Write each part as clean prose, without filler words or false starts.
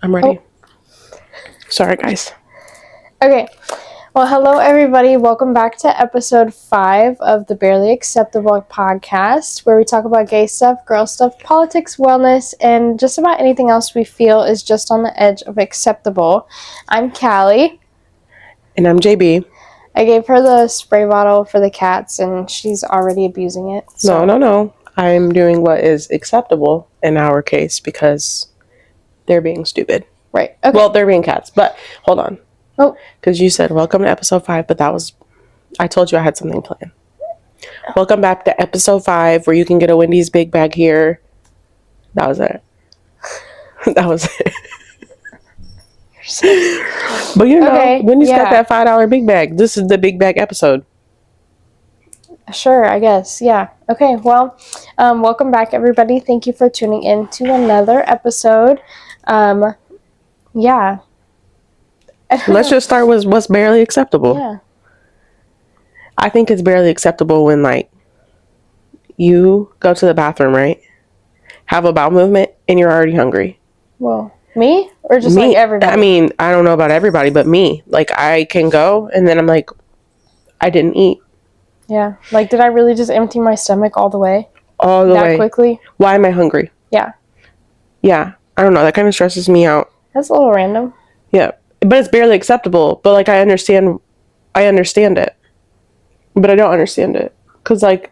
I'm ready. Sorry, guys. Okay. Well, hello, everybody. Welcome back to episode 5 of the Barely Acceptable podcast, where we talk about gay stuff, girl stuff, politics, wellness, and just about anything else we feel is just on the edge of acceptable. I'm Callie. And I'm JB. I gave her the spray bottle for the cats, and she's already abusing it. So. No. I'm doing what is acceptable in our case because they're being stupid. Right. Okay. Well, they're being cats, but hold on. Oh. Because you said, welcome to episode 5, but I told you I had something planned. Welcome back to episode 5, where you can get a Wendy's big bag here. That was it. That was it. But you know, okay, Wendy's got that $5 big bag. This is the big bag episode. Sure, I guess. Yeah. Okay, well, welcome back, everybody. Thank you for tuning in to another episode. Yeah. Let's just start with what's barely acceptable. Yeah. I think it's barely acceptable when, like, you go to the bathroom, right? Have a bowel movement, and you're already hungry. Well, me? Or just, like, everybody? I mean, I don't know about everybody, but me. Like, I can go, and then I'm like, I didn't eat. Yeah. Like, did I really just empty my stomach all the way? All the way. That quickly? Why am I hungry? Yeah. Yeah. I don't know. That kind of stresses me out. That's a little random. Yeah. But it's barely acceptable. But, like, I understand it. But I don't understand it. Because, like,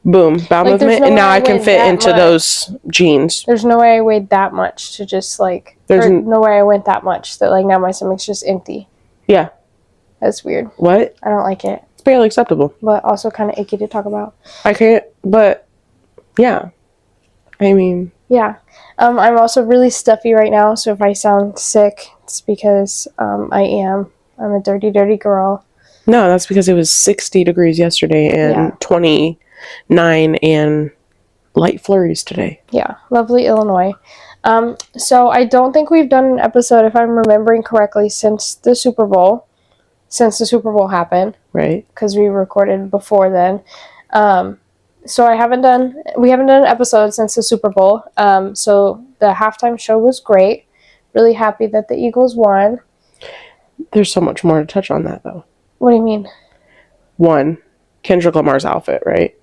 boom, bowel movement. No, and now I can fit into those jeans. There's no way I weighed that much to just, like... There's no way I went that much that, like, now my stomach's just empty. Yeah. That's weird. What? I don't like it. It's barely acceptable. But also kind of icky to talk about. I can't, but, yeah. I mean... Yeah. I'm also really stuffy right now, so if I sound sick, it's because I am. I'm a dirty, dirty girl. No, that's because it was 60 degrees yesterday and 29 and light flurries today. Yeah, lovely Illinois. So I don't think we've done an episode, if I'm remembering correctly, since the Super Bowl. Since the Super Bowl happened. Right. Because we recorded before then. So we haven't done an episode since the Super Bowl. So the halftime show was great. Really happy that the Eagles won. There's so much more to touch on that, though. What do you mean? 1, Kendrick Lamar's outfit, right?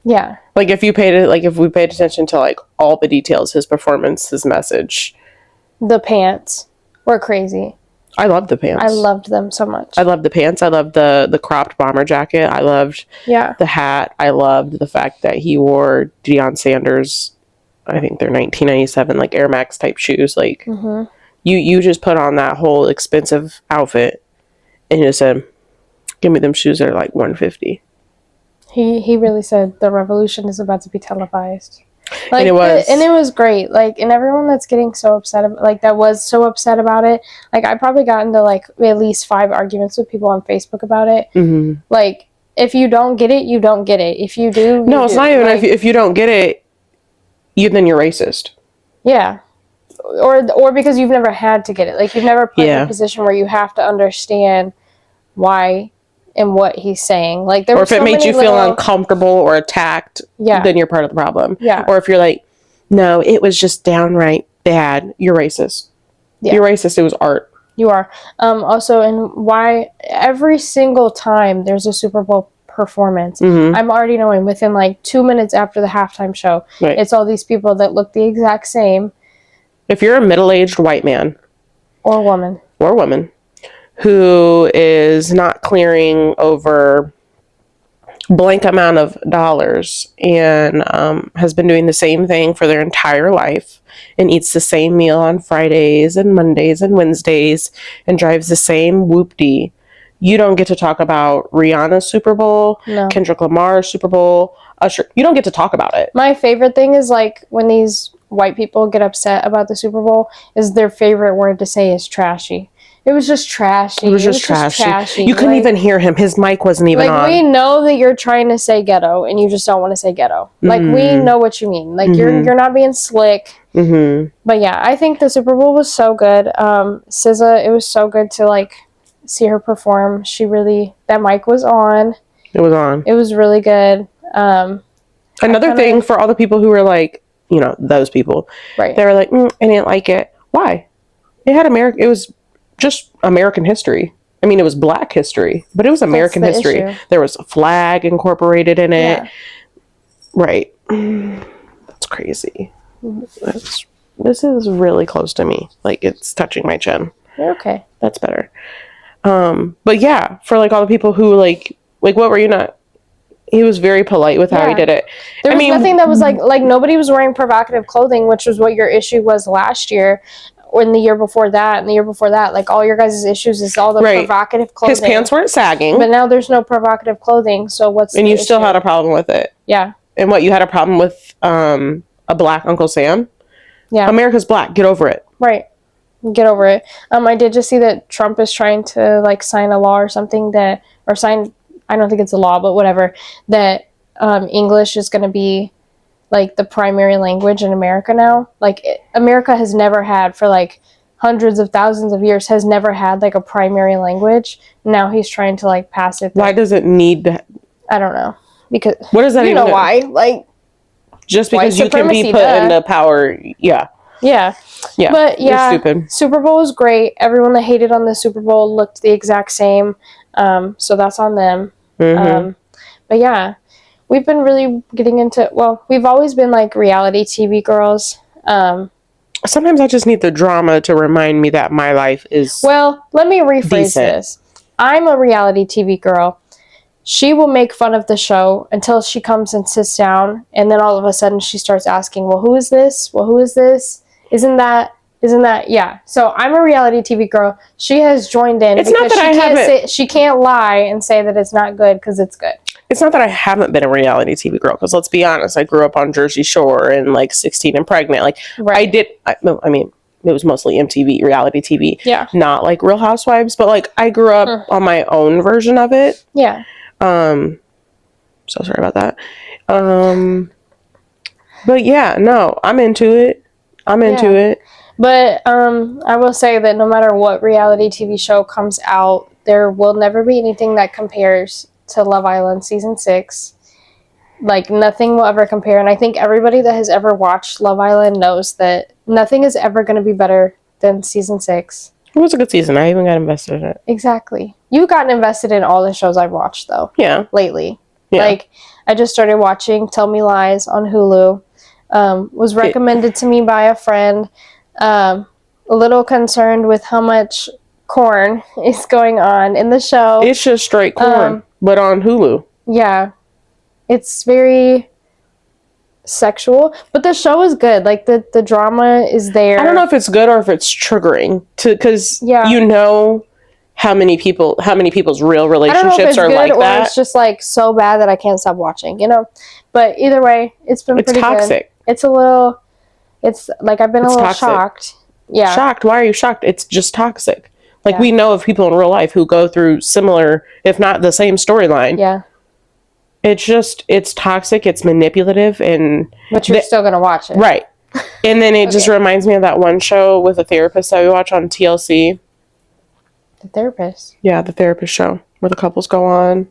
Yeah. Like, if we paid attention to, like, all the details, his performance, his message. The pants were crazy. I loved the pants. I loved them so much. I loved the pants. I loved the cropped bomber jacket. I loved the hat. I loved the fact that he wore Deion Sanders, I think they're 1997, like, Air Max type shoes. Like, you just put on that whole expensive outfit and just said, give me them shoes that are like $150. He really said the revolution is about to be televised. Like, and it was. And it was great. Like, and everyone that's getting so upset, that was so upset about it. Like, I probably got into, like, at least 5 arguments with people on Facebook about it. Mm-hmm. Like, if you don't get it, you don't get it. If you do, no, it's not even if you don't get it, then you're racist. Yeah. Or because you've never had to get it. Like, you've never put in a position where you have to understand why and what he's saying. Like, or if it made you feel uncomfortable or attacked, then you're part of the problem. Yeah. Or if you're like, no, it was just downright bad, you're racist. Yeah. You're racist. It was art. You are. Also, and why every single time there's a Super Bowl performance, I'm already knowing within, like, 2 minutes after the halftime show, it's all these people that look the exact same. If you're a middle-aged white man. Or woman. Who is not clearing over blank amount of dollars and has been doing the same thing for their entire life and eats the same meal on Fridays and Mondays and Wednesdays and drives the same whoop-dee. You don't get to talk about Rihanna's Super Bowl, Kendrick Lamar's Super Bowl, Usher. You don't get to talk about it. My favorite thing is, like, when these white people get upset about the Super Bowl, is their favorite word to say is trashy. It was just trashy. It was just trashy. You couldn't even hear him. His mic wasn't even on. Like, we know that you're trying to say ghetto, and you just don't want to say ghetto. Like, we know what you mean. Like, you're not being slick. But, yeah, I think the Super Bowl was so good. SZA, it was so good to, like, see her perform. That mic was on. It was on. It was really good. Another thing for all the people who were like, those people. Right. They were like, I didn't like it. Why? It was just American history. I mean, it was Black history, but it was American history. Issue. There was a flag incorporated in it. Yeah. Right. That's crazy. This is really close to me. Like, it's touching my chin. You're okay. That's better. But yeah, for like all the people who like what were you not? He was very polite with how he did it. There was nothing that was like nobody was wearing provocative clothing, which was what your issue was last year, or in the year before that, and the year before that. Like all your guys' issues is all the provocative clothing. His pants weren't sagging, but now there's no provocative clothing. So what's and you still had a problem with it? Yeah. And what, you had a problem with a Black Uncle Sam? Yeah. America's Black. Get over it. Right. Get over it. I did just see that Trump is trying to like sign a law or something I don't think it's a law, but whatever, that English is going to be like the primary language in America now. Like America has never had, for like hundreds of thousands of years, has never had like a primary language. Now he's trying to like pass it. Why does it need to? I don't know. Because what does that you even know why? Like just because you can be put into power. Yeah. Yeah. Yeah. But yeah, stupid. Super Bowl was great. Everyone that hated on the Super Bowl looked the exact same. So that's on them. Mm-hmm. But yeah, we've been really getting into, we've always been like reality TV girls. Sometimes I just need the drama to remind me that my life is let me rephrase decent. this. I'm a reality TV girl. She will make fun of the show until she comes and sits down, and then all of a sudden she starts asking, well, who is this? Well, who is this? Isn't that, yeah. So I'm a reality TV girl. She has joined in. It's not that she can't lie and say that it's not good because it's good. It's not that I haven't been a reality TV girl, because let's be honest, I grew up on Jersey Shore and like 16 and Pregnant. Like I mean, it was mostly MTV, reality TV. Yeah. Not like Real Housewives, but like I grew up on my own version of it. Yeah. So sorry about that. But yeah, no, I'm into it. But I will say that no matter what reality TV show comes out, there will never be anything that compares to Love Island season 6. Like nothing will ever compare, and I think everybody that has ever watched Love Island knows that nothing is ever going to be better than season 6. It was a good season. I even got invested in it. Exactly. You've gotten invested in all the shows I've watched, though. Yeah. Lately. Yeah. Like, I just started watching Tell Me Lies on Hulu. Was recommended to me by a friend. A little concerned with how much corn is going on in the show. It's just straight corn, but on Hulu. Yeah. It's very sexual, but the show is good. Like the drama is there. I don't know if it's good or if it's triggering because you know how many people's real relationships are like that. Or it's just like so bad that I can't stop watching, you know. But either way, it's been pretty toxic. Good. It's like I've been a little toxic. Shocked. Yeah. Shocked? Why are you shocked? It's just toxic. Like we know of people in real life who go through similar, if not the same storyline. Yeah. It's toxic, it's manipulative, but you're still gonna watch it. Right. And then it just reminds me of that one show with a therapist that we watch on TLC. The Therapist? Yeah, the therapist show where the couples go on.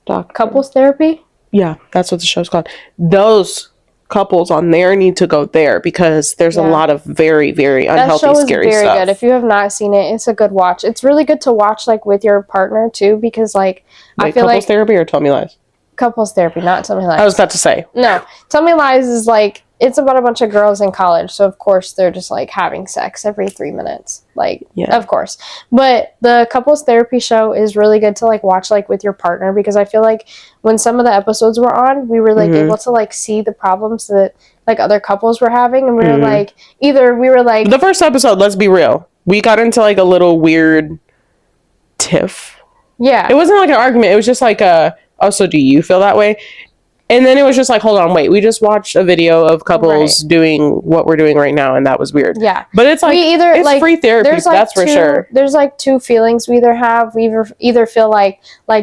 Couples therapy? Yeah, that's what the show's called. Those couples on there need to go there because there's a lot of very, very unhealthy, scary stuff. That show is very good. If you have not seen it, it's a good watch. It's really good to watch like with your partner too because like I feel couples therapy or Tell Me Lies? Couples therapy, not Tell Me Lies. I was about to say. No, Tell Me Lies is like it's about a bunch of girls in college, so of course they're just like having sex every 3 minutes. Like, of course. But the couples therapy show is really good to like watch like with your partner because I feel like when some of the episodes were on, we were like able to like see the problems that like other couples were having, and we were like the first episode, let's be real, we got into like a little weird tiff. Yeah. It wasn't like an argument, it was just like oh, so do you feel that way? And then it was just like, hold on, wait. We just watched a video of couples doing what we're doing right now, and that was weird. Yeah. But it's like, it's like, free therapy, like that's for sure. There's like two feelings we either have. We either feel like,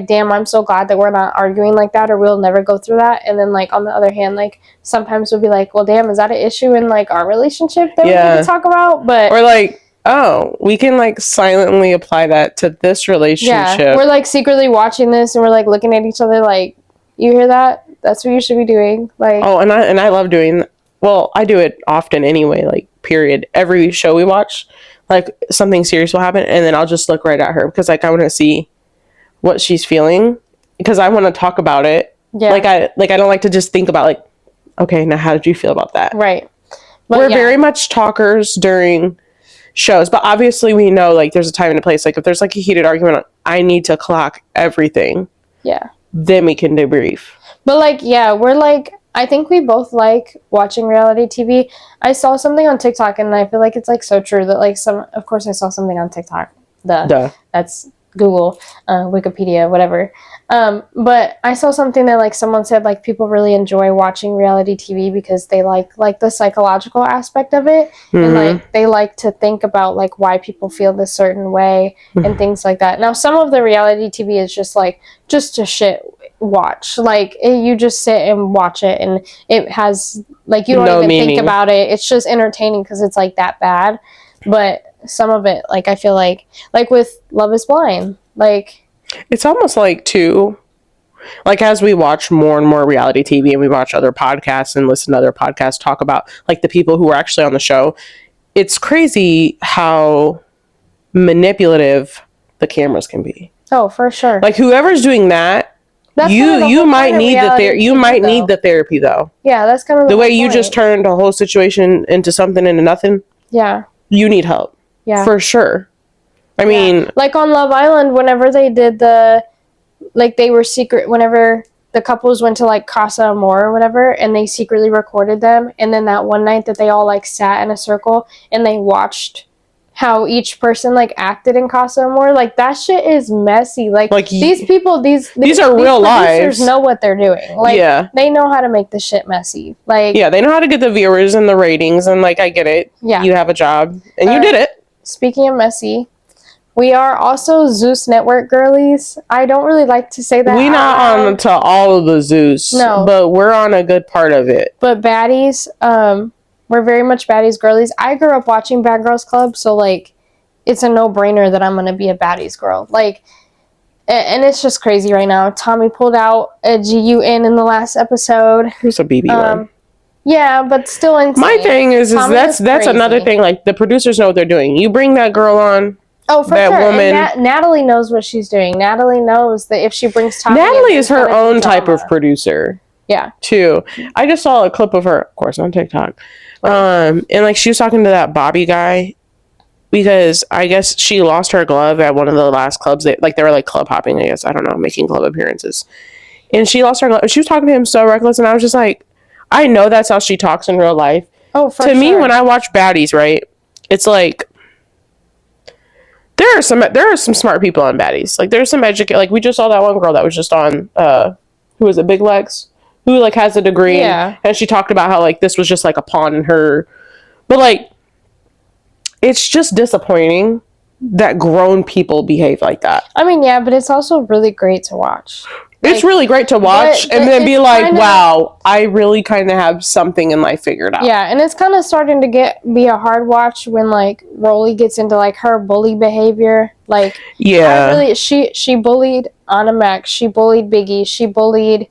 damn, I'm so glad that we're not arguing like that, or we'll never go through that. And then, like, on the other hand, like, sometimes we'll be like, well, damn, is that an issue in, like, our relationship that we need to talk about? But or, like, oh, we can, like, silently apply that to this relationship. Yeah. We're, like, secretly watching this, and we're, like, looking at each other like, you hear that? That's what you should be doing. Like, oh, and I love doing. Well, I do it often anyway. Like period. Every show we watch, like something serious will happen, and then I'll just look right at her because like I want to see what she's feeling because I want to talk about it. Yeah. Like I don't like to just think about like, okay, now how did you feel about that? Right. But We're very much talkers during shows, but obviously we know like there's a time and a place. Like if there's like a heated argument, I need to clock everything. Yeah. Then we can debrief. But like, yeah, we're like, I think we both like watching reality TV. I saw something on TikTok and I feel like it's like so true that like of course I saw something on TikTok. Duh. That's Google, Wikipedia, whatever. But I saw something that like someone said like people really enjoy watching reality TV because they like the psychological aspect of it, and like they like to think about like why people feel this certain way and things like that. Now some of the reality TV is just a shit watch, like you just sit and watch it and it has like you don't even think about it. It's just entertaining because it's like that bad. But some of it, like I feel like with Love is Blind, like it's almost like too, like as we watch more and more reality TV and we watch other podcasts and listen to other podcasts talk about like the people who are actually on the show, it's crazy how manipulative the cameras can be. Oh, for sure. Like whoever's doing that, you might need the therapy though. Yeah, that's kind of the way you just turned a whole situation into something into nothing. Yeah, you need help. Yeah, for sure. I mean, like on Love Island, whenever they did they were secret, whenever the couples went to like Casa Amor or whatever, and they secretly recorded them, and then that one night that they all like sat in a circle and they watched how each person like acted in Casa Amor, like that shit is messy. Like these people, these are real lives. Know what they're doing. Like they know how to make the shit messy. Like they know how to get the viewers and the ratings, and like I get it. Yeah, you have a job and you did it. Speaking of messy, we are also Zeus Network girlies. I don't really like to say that. We're not on to all of the Zeus, but we're on a good part of it. But baddies, we're very much baddies girlies. I grew up watching Bad Girls Club, so like it's a no-brainer that I'm gonna be a baddies girl. Like, and it's just crazy right now. Tommy pulled out a GUN in the last episode. Who's a BB one? Yeah, but still insane. My thing is that's another thing. Like the producers know what they're doing. You bring that girl on. Oh, for that sure. Woman, Natalie knows what she's doing. Natalie knows that if she brings Tommy, Natalie is her own type of producer. Yeah. Too. I just saw a clip of her, of course, on TikTok. Right. And like she was talking to that Bobby guy because I guess she lost her glove at one of the last clubs. They were like club hopping, I guess. I don't know, making club appearances. And she lost her glove. She was talking to him so reckless, and I was just like, I know that's how she talks in real life. Oh, for sure. To me, when I watch baddies, right, it's like there are some smart people on baddies. Like there's some like we just saw that one girl that was just on who was it, Big Legs, who like has a degree, and she talked about how like this was just like a pawn in her, but like it's just disappointing that grown people behave like that. I mean, yeah, but it's also really great to watch. It's really great to watch and then be like, wow, I really kind of have something in life figured out. Yeah, and it's kind of starting to be a hard watch when like Rolly gets into like her bully behavior. Like, she bullied Anna Mac, she bullied Biggie, she bullied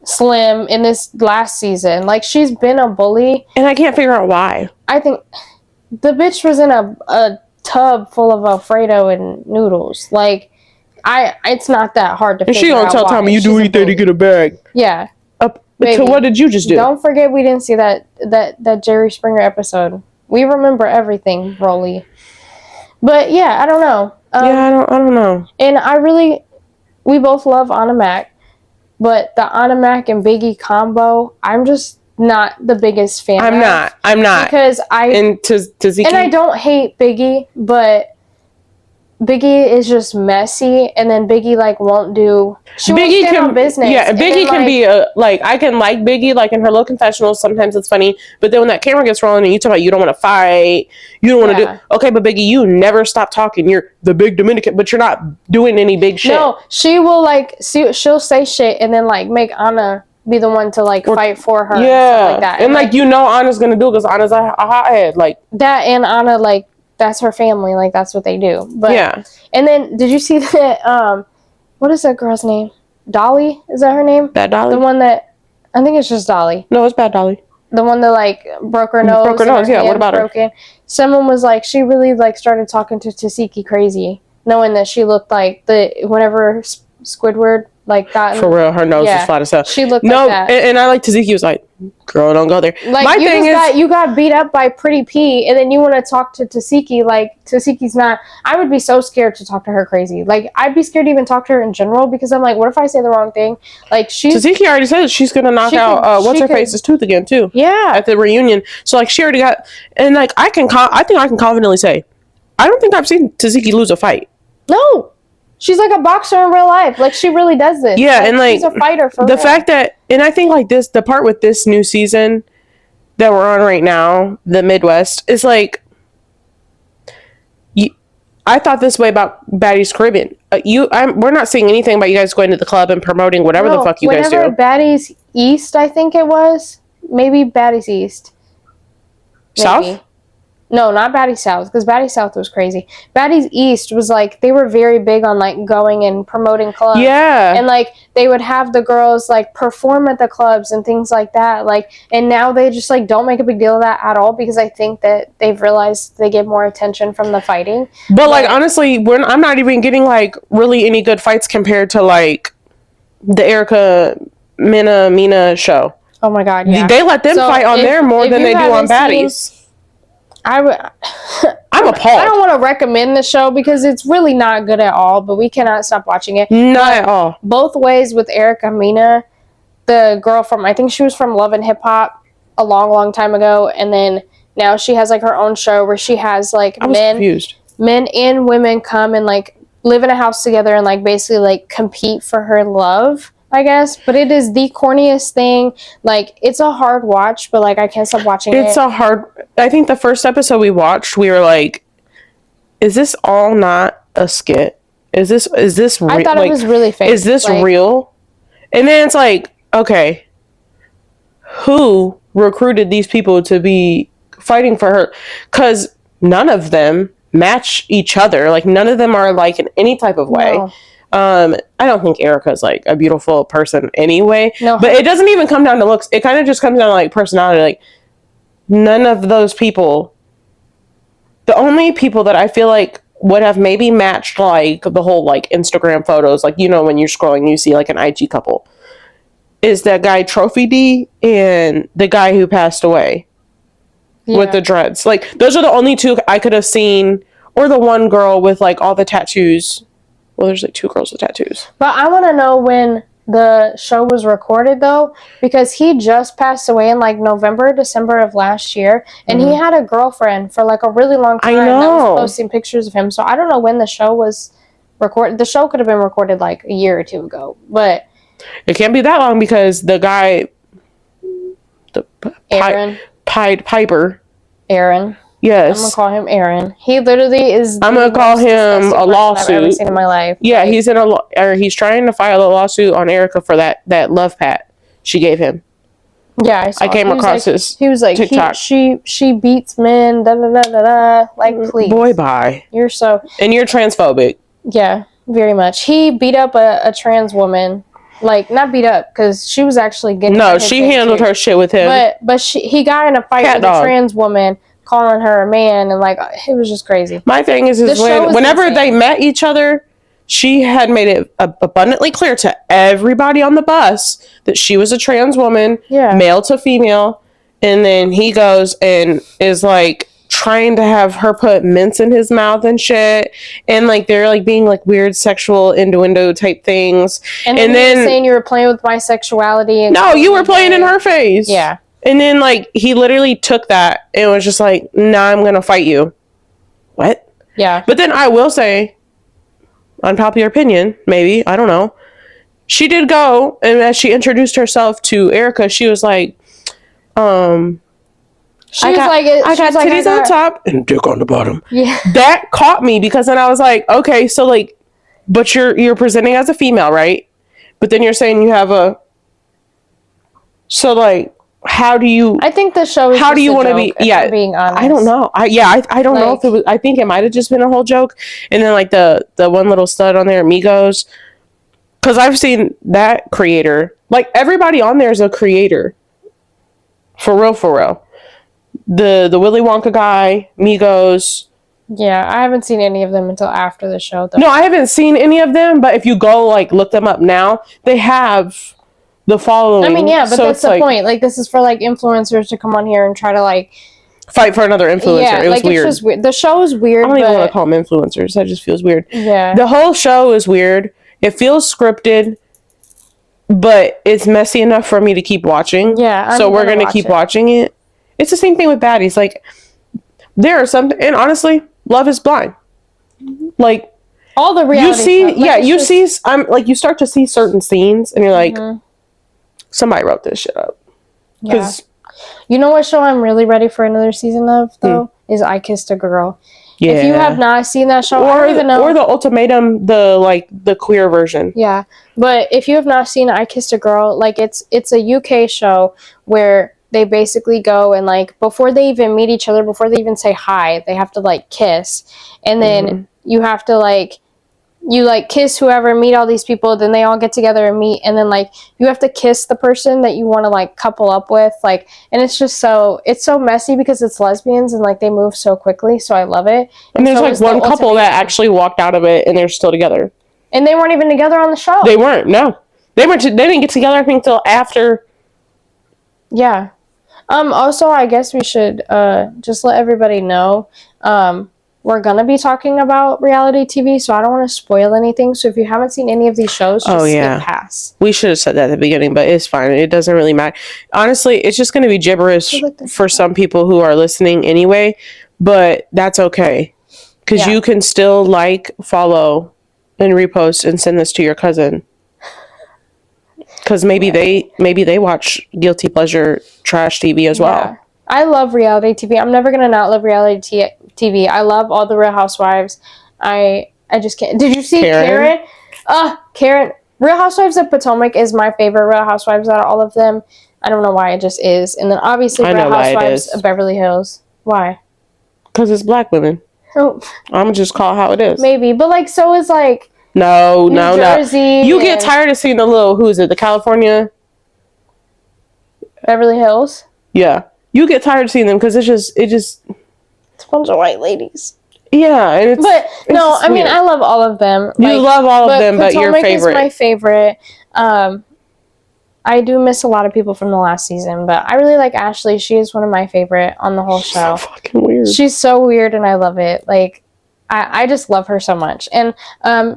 Slim in this last season. Like, she's been a bully, and I can't figure out why. I think the bitch was in a tub full of Alfredo and noodles. Like, it's not that hard to figure out. And she gonna tell Tommy, you do anything to get a bag. Yeah. So what did you just do? Don't forget we didn't see that Jerry Springer episode. We remember everything, Rolly. But yeah, I don't know. I don't know. And we both love Anna Mac, but the Anna Mac and Biggie combo, I'm just not the biggest fan. I'm not. Because and I don't hate Biggie, but Biggie is just messy, and then Biggie like won't do. Biggie won't stand on business. Yeah, Biggie can be like I can like Biggie like in her little confessionals. Sometimes it's funny, but then when that camera gets rolling and you talk about you don't want to fight, you don't want to do. Okay, but Biggie, you never stop talking. You're the big Dominican, but you're not doing any big shit. No, she will she'll say shit and then like make Anna be the one to like fight for her. Yeah, and stuff like that. And like Anna's gonna do it because Anna's a hothead. Like that, and Anna like. That's her family, like that's what they do. But yeah. And then did you see that what is that girl's name? Dolly? Is that her name? Bad Dolly? The one that I think it's just Dolly. No, it's Bad Dolly. the one that like broke her nose. Broke her nose, yeah. What about her? Someone was like, she really like started talking to Tasiki crazy, knowing that she looked like whenever Squidward like got for real. Her nose was flat as hell. She looked like that. And I like Taziki was like, girl, don't go there. Like my thing is, you got beat up by Pretty P, and then you want to talk to Tasiki like Tasiki's not. I would be so scared to talk to her crazy. Like I'd be scared to even talk to her in general because I'm like, what if I say the wrong thing? Like Taziki already said she's gonna knock out what's her face's tooth again too. Yeah, at the reunion. So like she already got, and like I think I can confidently say, I don't think I've seen Taziki lose a fight. No. She's like a boxer in real life. Like, she really does this. Yeah, and like, she's a fighter for the real. fact that, and I think like the part with this new season that we're on right now, the Midwest, is like, I thought this way about Baddies Caribbean. We're not seeing anything about you guys going to the club and promoting whatever the fuck you guys do. Baddies East, I think it was. Maybe Baddies East. Maybe. South? No, not Baddies South, because Baddies South was crazy. Baddies East was like, they were very big on like going and promoting clubs. Yeah. And like, they would have the girls like perform at the clubs and things like that. Like, and now they just like don't make a big deal of that at all because I think that they've realized they get more attention from the fighting. But like, honestly, I'm not even getting like really any good fights compared to like the Erica Mina show. Oh my God, yeah. They let them fight on there more than they do on Baddies. I'm appalled. I don't want to recommend the show because it's really not good at all, but we cannot stop watching it. Not at all. Both ways with Erica Mina, the girl from, I think she was from Love and Hip Hop a long, long time ago, and then now she has like her own show where she has like men and women come and like live in a house together and like basically like compete for her love, I guess. But it is the corniest thing. Like, it's a hard watch, but like I can't stop watching it. I think the first episode we watched, we were like, is this all not a skit? Is this real? I thought it was really fake. Is this real? And then it's like, okay, who recruited these people to be fighting for her? Because none of them match each other. Like, none of them are like in any type of way. No. I don't think Erica's like a beautiful person anyway. No. But it doesn't even come down to looks. It kind of just comes down to like personality. Like, none of those people, the only people that I feel like would have maybe matched like the whole like Instagram photos, like, you know, when you're scrolling, you see like an IG couple, is that guy Trophy D and the guy who passed away with the dreads. Like, those are the only two I could have seen, or the one girl with like all the tattoos. Well, there's like two girls with tattoos. But I want to know when the show was recorded, though, because he just passed away in like November, December of last year, and he had a girlfriend for like a really long time. I know. That was posting pictures of him. So I don't know when the show was recorded. The show could have been recorded like a year or two ago, but it can't be that long because the guy, Piper. Aaron. Yes. I'm gonna call him Aaron. He literally is. I'm gonna call him a lawsuit. I've ever seen in my life. Yeah, like, he's trying to file a lawsuit on Erica for that love pat she gave him. Yeah, I came across his. He was like, TikTok. She beats men. Da da da da da. Like, please, boy, bye. And you're transphobic. Yeah, very much. He beat up a trans woman. Like, not beat up, because she was actually getting. No, she handled her shit with him. But he got in a fight with a trans woman, calling her a man, and like, it was just crazy. My thing is whenever they met each other, she had made it abundantly clear to everybody on the bus that she was a trans woman, male to female, and then he goes and is like trying to have her put mints in his mouth and shit, and like they're like being like weird sexual innuendo type things, and then saying you were playing with my sexuality. And no, you were playing in her face. Yeah. And then, like, he literally took that and was just like, nah, I'm going to fight you. What? Yeah. But then I will say, unpopular opinion, maybe, I don't know. She did go, and as she introduced herself to Erica, she was like, I got titties on top and dick on the bottom. Yeah. That caught me because then I was like, okay, so, like, but you're presenting as a female, right? But then you're saying you have a... So, like... How do you? I think the show is. How do you want to be? Yeah, being honest. I don't know. I don't know if it was. I think it might have just been a whole joke, and then like the one little stud on there, Migos, because I've seen that creator. Like, everybody on there is a creator. For real, for real. The Willy Wonka guy, Migos. Yeah, I haven't seen any of them until after the show, though. No, I haven't seen any of them, but if you go, like, look them up now, they have the following. I mean, yeah, but that's the point. Like, this is for, like, influencers to come on here and try to, like... fight for another influencer. Yeah, it was like, weird. It's just weird. The show is weird, I don't even want to call them influencers. That just feels weird. Yeah. The whole show is weird. It feels scripted, but it's messy enough for me to keep watching. Yeah, so we're going to keep watching it. It's the same thing with baddies. Like, there are some... And honestly, Love is Blind. Like... all the reality you see, you start to see certain scenes, and you're like, somebody wrote this shit up. Yeah. You know what show I'm really ready for another season of, though? Is I Kissed a Girl. Yeah. If you have not seen that show, I don't even know. Or The Ultimatum, the queer version. Yeah. But if you have not seen I Kissed a Girl, like, it's a UK show where they basically go and, like, before they even meet each other, before they even say hi, they have to, like, kiss. And then you have to, like... you, like, kiss whoever, meet all these people, then they all get together and meet, and then, like, you have to kiss the person that you want to, like, couple up with, like, and it's just it's so messy because it's lesbians, and, like, they move so quickly, so I love it. And there's, like, one couple that actually walked out of it, and they're still together. And they weren't even together on the show. They weren't, no. They didn't get together, I think, till after. Yeah. Also, I guess we should, just let everybody know, we're going to be talking about reality TV, so I don't want to spoil anything. So if you haven't seen any of these shows, just skip past. We should have said that at the beginning, but it's fine. It doesn't really matter. Honestly, it's just going to be gibberish for some people who are listening anyway, but that's okay. Because you can still like, follow, and repost and send this to your cousin. Because maybe they watch guilty pleasure trash TV as well. I love reality TV. I'm never gonna not love reality TV. I love all the Real Housewives. I just can't. Did you see Karen? Karen. Real Housewives of Potomac is my favorite Real Housewives out of all of them. I don't know why, it just is. And then obviously Real Housewives of Beverly Hills. Why? Because it's black women. Oh. I'm gonna just call it how it is. Maybe, but like so is like. No. You get tired of seeing the little the California Beverly Hills. Yeah. You get tired of seeing them because it's a bunch of white ladies. Yeah, and I mean, I love all of them. You love all of them, but your favorite is my favorite. I do miss a lot of people from the last season, but I really like Ashley. She is one of my favorite on the whole show. So fucking weird. She's so weird, and I love it. Like, I just love her so much. And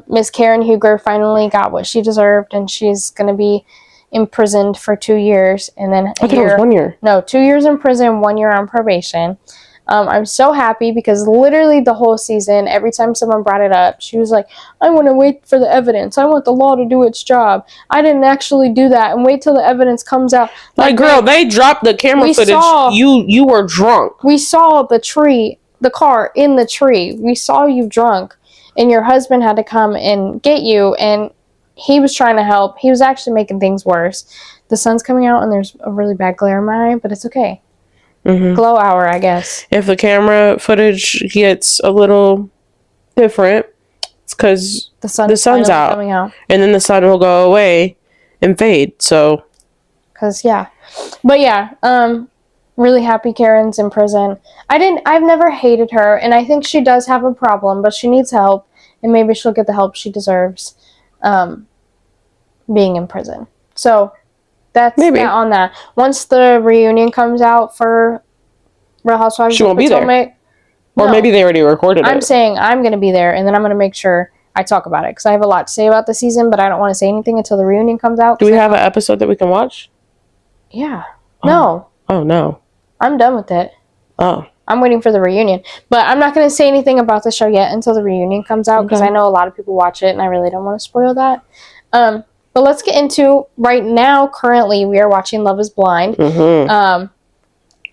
Miss Karen Huger finally got what she deserved, and she's gonna be imprisoned for 2 years, and then I thought it was 1 year. No, 2 years in prison, 1 year on probation. I'm so happy because literally the whole season, every time someone brought it up, she was like, I want to wait for the evidence. I want the law to do its job. I didn't actually do that, and wait till the evidence comes out. Like girl, they dropped the camera footage. You were drunk. We saw the car in the tree. We saw you drunk, and your husband had to come and get you, and he was trying to help. He was actually making things worse. The sun's coming out, and there's a really bad glare in my eye, but it's okay. Glow hour, I guess. If the camera footage gets a little different, it's because the sun's out. Coming out. And then the sun will go away and fade. So, really happy Karen's in prison. I've never hated her, and I think she does have a problem, but she needs help, and maybe she'll get the help she deserves. Being in prison. So that's that on that. Once the reunion comes out for Real Housewives, she won't be there. Or maybe they already recorded it. I'm saying I'm going to be there, and then I'm going to make sure I talk about it because I have a lot to say about the season, but I don't want to say anything until the reunion comes out. Do we have an episode that we can watch? Yeah. No. Oh, no. I'm done with it. Oh. I'm waiting for the reunion. But I'm not going to say anything about the show yet until the reunion comes out because I know a lot of people watch it, and I really don't want to spoil that. But let's get into, right now, currently, we are watching Love is Blind. Do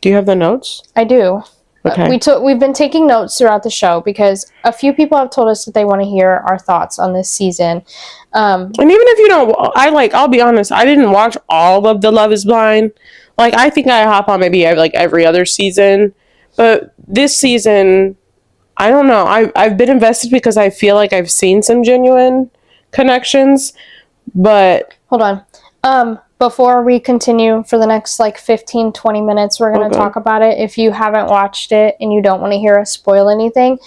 you have the notes? I do. Okay. We've been taking notes throughout the show because a few people have told us that they want to hear our thoughts on this season. And even if you don't, I'll be honest, I didn't watch all of the Love is Blind. Like, I think I hop on maybe like every other season. But this season, I don't know. I've been invested because I feel like I've seen some genuine connections. But hold on. before we continue for the next like 15, 20 minutes, we're going to talk about it. If you haven't watched it and you don't want to hear us spoil anything,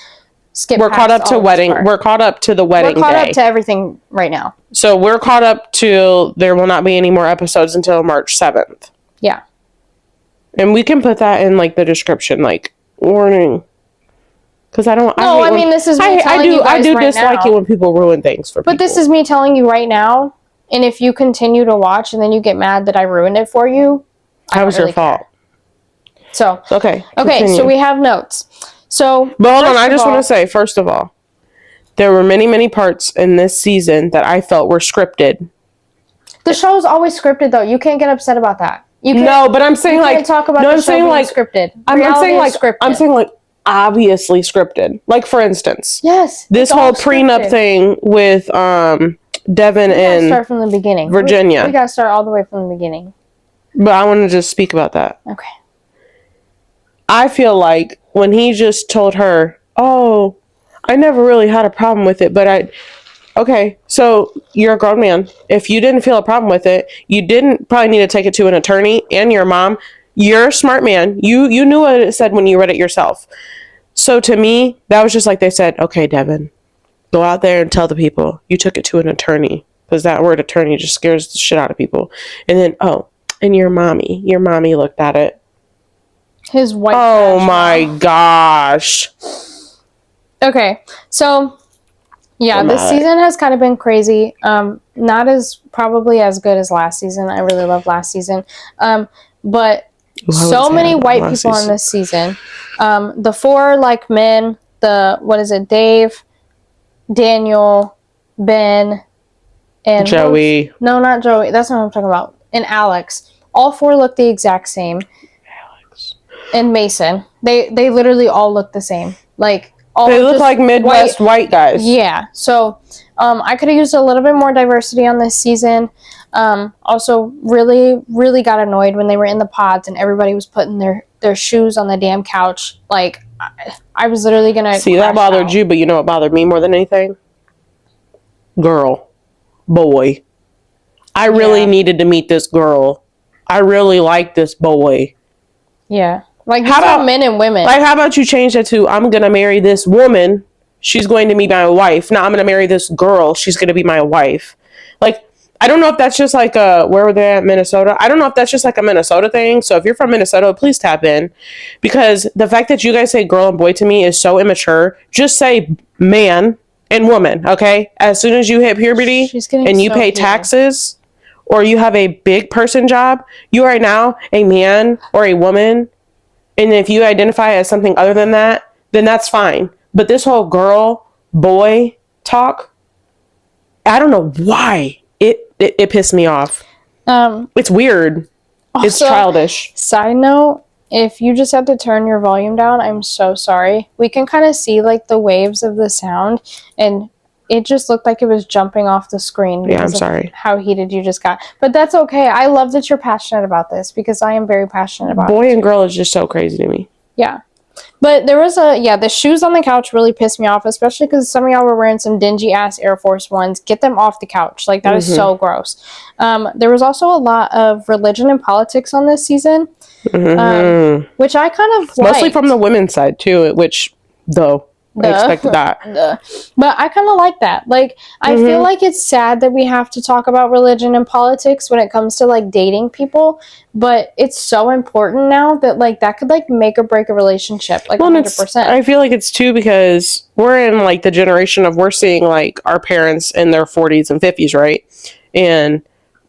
skip We're caught up past to all this wedding. part. We're caught up to the wedding We're caught day. up to everything right now. So we're caught up to there will not be any more episodes until March 7th. Yeah. And we can put that in like the description, like warning. Because I don't. No, I mean, this is me telling you guys I do right dislike now. it when people ruin things for people. But this is me telling you right now. And if you continue to watch and then you get mad that I ruined it for you, that was your fault. So okay. So we have notes. So, but hold on, I just want to say, first of all, there were many, many parts in this season that I felt were scripted. The show's always scripted, though. You can't get upset about that. You can't, no, but I'm saying you like can't talk about no, the I'm show saying being like scripted. I'm saying like scripted. I'm saying like obviously scripted. Like for instance, yes, this whole prenup thing with Devin and start from the beginning. Virginia. We gotta start all the way from the beginning. But I want to just speak about that. Okay. I feel like when he just told her, "Oh, I never really had a problem with it, but okay, so you're a grown man. If you didn't feel a problem with it, you didn't probably need to take it to an attorney and your mom. You're a smart man. You knew what it said when you read it yourself. So to me, that was just like they said, okay, Devin, go out there and tell the people you took it to an attorney. Because that word attorney just scares the shit out of people. And then, and your mommy looked at it. His white Oh my gosh. Okay, so yeah, this season has kind of been crazy. Not as probably as good as last season. I really love last season. But so many white people in this season. The four like men, Dave, Daniel, Ben, and Joey. No, not Joey. That's not what I'm talking about. And Alex. All four look the exact same. And Mason. They literally all look the same. Like all they look like Midwest white guys. Yeah. So I could have used a little bit more diversity on this season. Also really, really got annoyed when they were in the pods and everybody was putting their shoes on the damn couch. Like I was literally gonna see that bothered you, but you know what bothered me more than anything? Girl. Boy. I really needed to meet this girl. I really like this boy. Yeah. Like, how about men and women? Like, how about you change that to, I'm going to marry this woman. She's going to be my wife. Now I'm going to marry this girl. She's going to be my wife. Like, I don't know if that's just like where were they at? Minnesota? I don't know if that's just like a Minnesota thing. So if you're from Minnesota, please tap in. Because the fact that you guys say girl and boy to me is so immature. Just say man and woman, okay? As soon as you hit puberty and you pay taxes or you have a big person job, you are now a man or a woman. And if you identify as something other than that, then that's fine. But this whole girl, boy talk, I don't know why. It pissed me off. It's weird. Also, it's childish. Side note, if you just had to turn your volume down, I'm so sorry. We can kind of see like the waves of the sound and it just looked like it was jumping off the screen. Yeah, I'm sorry. How heated you just got. But that's okay. I love that you're passionate about this because I am very passionate about it. Boy and girl is just so crazy to me. Yeah. But there was the shoes on the couch really pissed me off, especially because some of y'all were wearing some dingy ass Air Force Ones. Get them off the couch. Like, that is so gross. There was also a lot of religion and politics on this season, which I kind of liked. Mostly from the women's side, too, which, though. I expected that. But I kind of like that. Like, I feel like it's sad that we have to talk about religion and politics when it comes to, like, dating people. But it's so important now that, like, that could, like, make or break a relationship. Like, 100%. I feel like it's, too, because we're in, like, the generation of we're seeing, like, our parents in their 40s and 50s, right?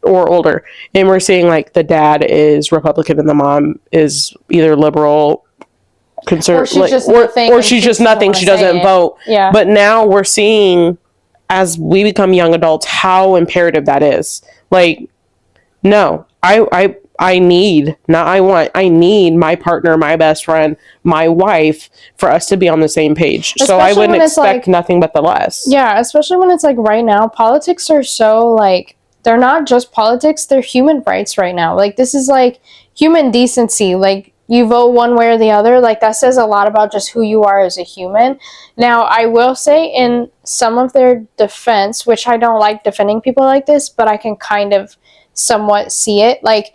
Or older. And we're seeing, like, the dad is Republican and the mom is either liberal, conservative, or she's just nothing. She doesn't vote. Yeah. But now we're seeing, as we become young adults, how imperative that is. Like, no, I need my partner, my best friend, my wife, for us to be on the same page. Especially so I wouldn't expect nothing but the less. Yeah, especially when it's like right now, politics are so like, they're not just politics, they're human rights right now. Like, this is like human decency. Like, you vote one way or the other, like that says a lot about just who you are as a human. Now, I will say in some of their defense, which I don't like defending people like this, but I can kind of somewhat see it. Like,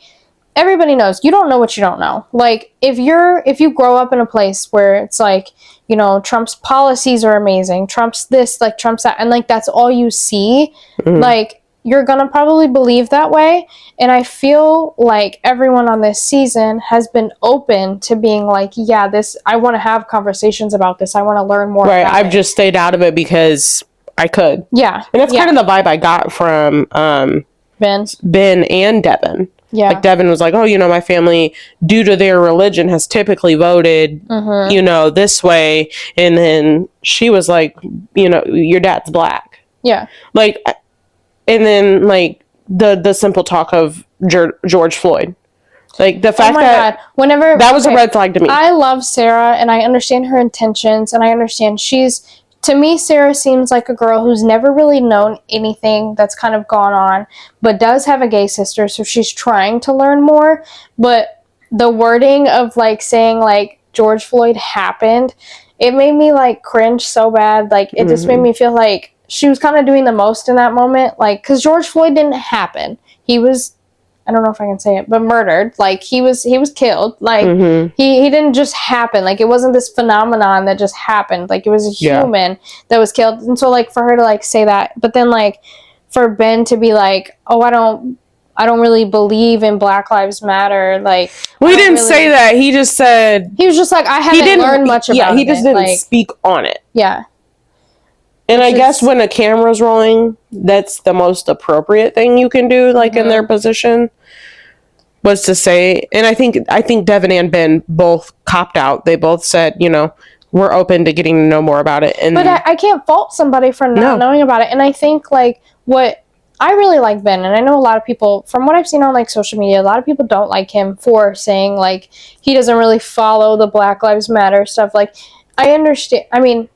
everybody knows you don't know what you don't know. Like, if you grow up in a place where it's like, you know, Trump's policies are amazing, Trump's this, like Trump's that, and like that's all you see, like you're gonna probably believe that way. And I feel like everyone on this season has been open to being like, yeah, this, I want to have conversations about this, I want to learn more about I've it. just stayed out of it because I could. Yeah. And that's kind of the vibe I got from Ben and Devin. Yeah. Like, Devin was like, oh, you know, my family, due to their religion, has typically voted, you know, this way. And then she was like, you know, your dad's black. Yeah. Like, and then, like, the simple talk of George Floyd. Like, the fact that whenever that was a red flag to me. I love Sarah, and I understand her intentions, and I understand to me, Sarah seems like a girl who's never really known anything that's kind of gone on, but does have a gay sister, so she's trying to learn more. But the wording of, like, saying, like, George Floyd happened, it made me, like, cringe so bad. Like, it just made me feel like she was kind of doing the most in that moment. Like, because George Floyd didn't happen. He was, I don't know if I can say it, but murdered. Like, he was killed. Like, he didn't just happen. Like, it wasn't this phenomenon that just happened. Like, it was a human that was killed. And so, like, for her to, like, say that, but then, like, for Ben to be like, oh, I don't really believe in Black Lives Matter. Like, well, he didn't say that. He just said, he was just like, I haven't learned much about it. Yeah, he just didn't speak on it. Yeah. And I guess when a camera's rolling, that's the most appropriate thing you can do, like, in their position, was to say. And I think Devin and Ben both copped out. They both said, you know, we're open to getting to know more about it. And but I can't fault somebody for not knowing about it. And I think, like, what I really like Ben, and I know a lot of people, from what I've seen on, like, social media, a lot of people don't like him for saying, like, he doesn't really follow the Black Lives Matter stuff. Like, I understand. I mean,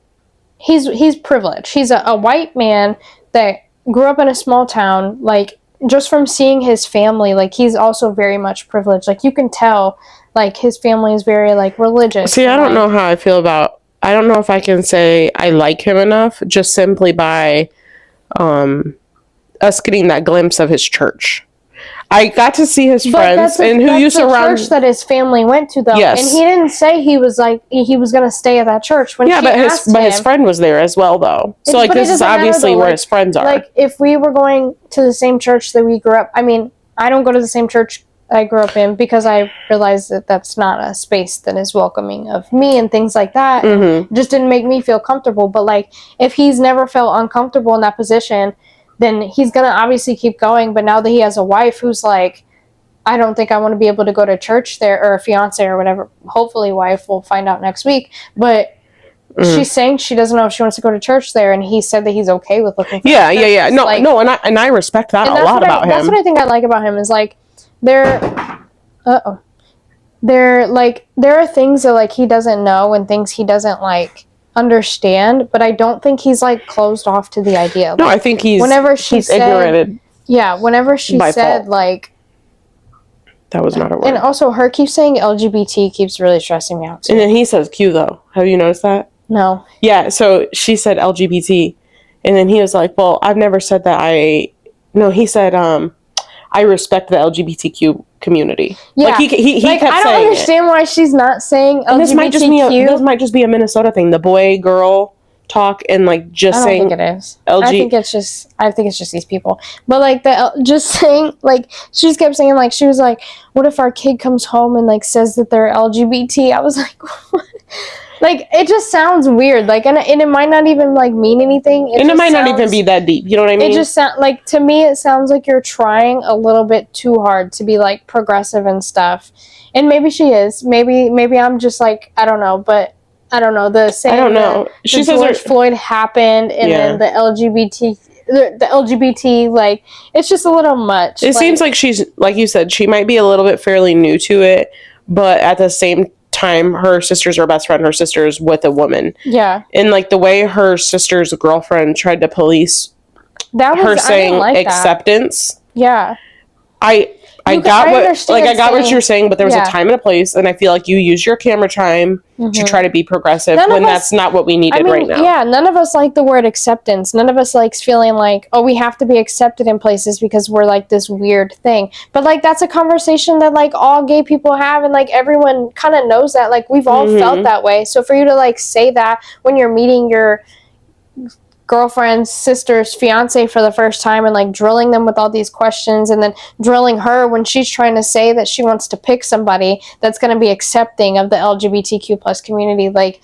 he's privileged. He's a white man that grew up in a small town. Like, just from seeing his family, like, he's also very much privileged. Like, you can tell, like, his family is very, like, religious. See, I don't know how I feel about, I don't know if I can say I like him enough just simply by us getting that glimpse of his church. I got to see his friends and who used to run church that his family went to, though. Yes. And he didn't say he was like he was going to stay at that church. When but his friend was there as well, though. So, like, this is obviously where his friends are. Like, if we were going to the same church that we grew up, I mean, I don't go to the same church I grew up in because I realized that that's not a space that is welcoming of me and things like that. It just didn't make me feel comfortable. But, like, if he's never felt uncomfortable in that position, then he's going to obviously keep going. But now that he has a wife who's like, I don't think I want to be able to go to church there, or a fiance or whatever, hopefully wife, we'll find out next week. But she's saying she doesn't know if she wants to go to church there, and he said that he's okay with looking for Yeah. No, like, no, and I respect that a lot about him. That's what I think I like about him, is, like, there are things that, like, he doesn't know and things he doesn't, like, understand, but I don't think he's, like, closed off to the idea. No, I think he's ignorant. Yeah, whenever she said, like, that was not a word. And also, her keeps saying LGBT keeps really stressing me out too. And then he says Q, though. Have you noticed that? No. Yeah, so she said LGBT, and then he was like, well, I've never said that he said, I respect the LGBTQ community. Yeah. Like, he like, kept saying I don't understand why she's not saying LGBTQ. And this might just be a Minnesota thing. The boy-girl talk and, like, just saying... I don't think it is. I think it's just these people. But, like, just saying, like, she just kept saying, like, she was like, what if our kid comes home and, like, says that they're LGBT? I was like, what? Like, it just sounds weird. Like, and it might not even, like, mean anything. It might not even be that deep. You know what I mean? It just sounds, like, to me, it sounds like you're trying a little bit too hard to be, like, progressive and stuff. And maybe she is. Maybe I'm just, like, I don't know. But I don't know. I don't know. She says George Floyd happened, and then the LGBT, like, it's just a little much. It seems like she's, like you said, she might be a little bit fairly new to it, but at the same time, her sister's her best friend. Her sister's with a woman. Yeah. And, like, the way her sister's girlfriend tried to police her saying acceptance. Yeah. I got what understand you're saying, but there was a time and a place, and I feel like you use your camera time to try to be progressive that's not what we needed right now. Yeah, none of us like the word acceptance. None of us likes feeling like, oh, we have to be accepted in places because we're like this weird thing. But like that's a conversation that like all gay people have, and like everyone kind of knows that. Like we've all felt that way. So for you to like say that when you're meeting your girlfriend's sister's fiance for the first time and like drilling them with all these questions, and then drilling her when she's trying to say that she wants to pick somebody that's going to be accepting of the LGBTQ plus community, like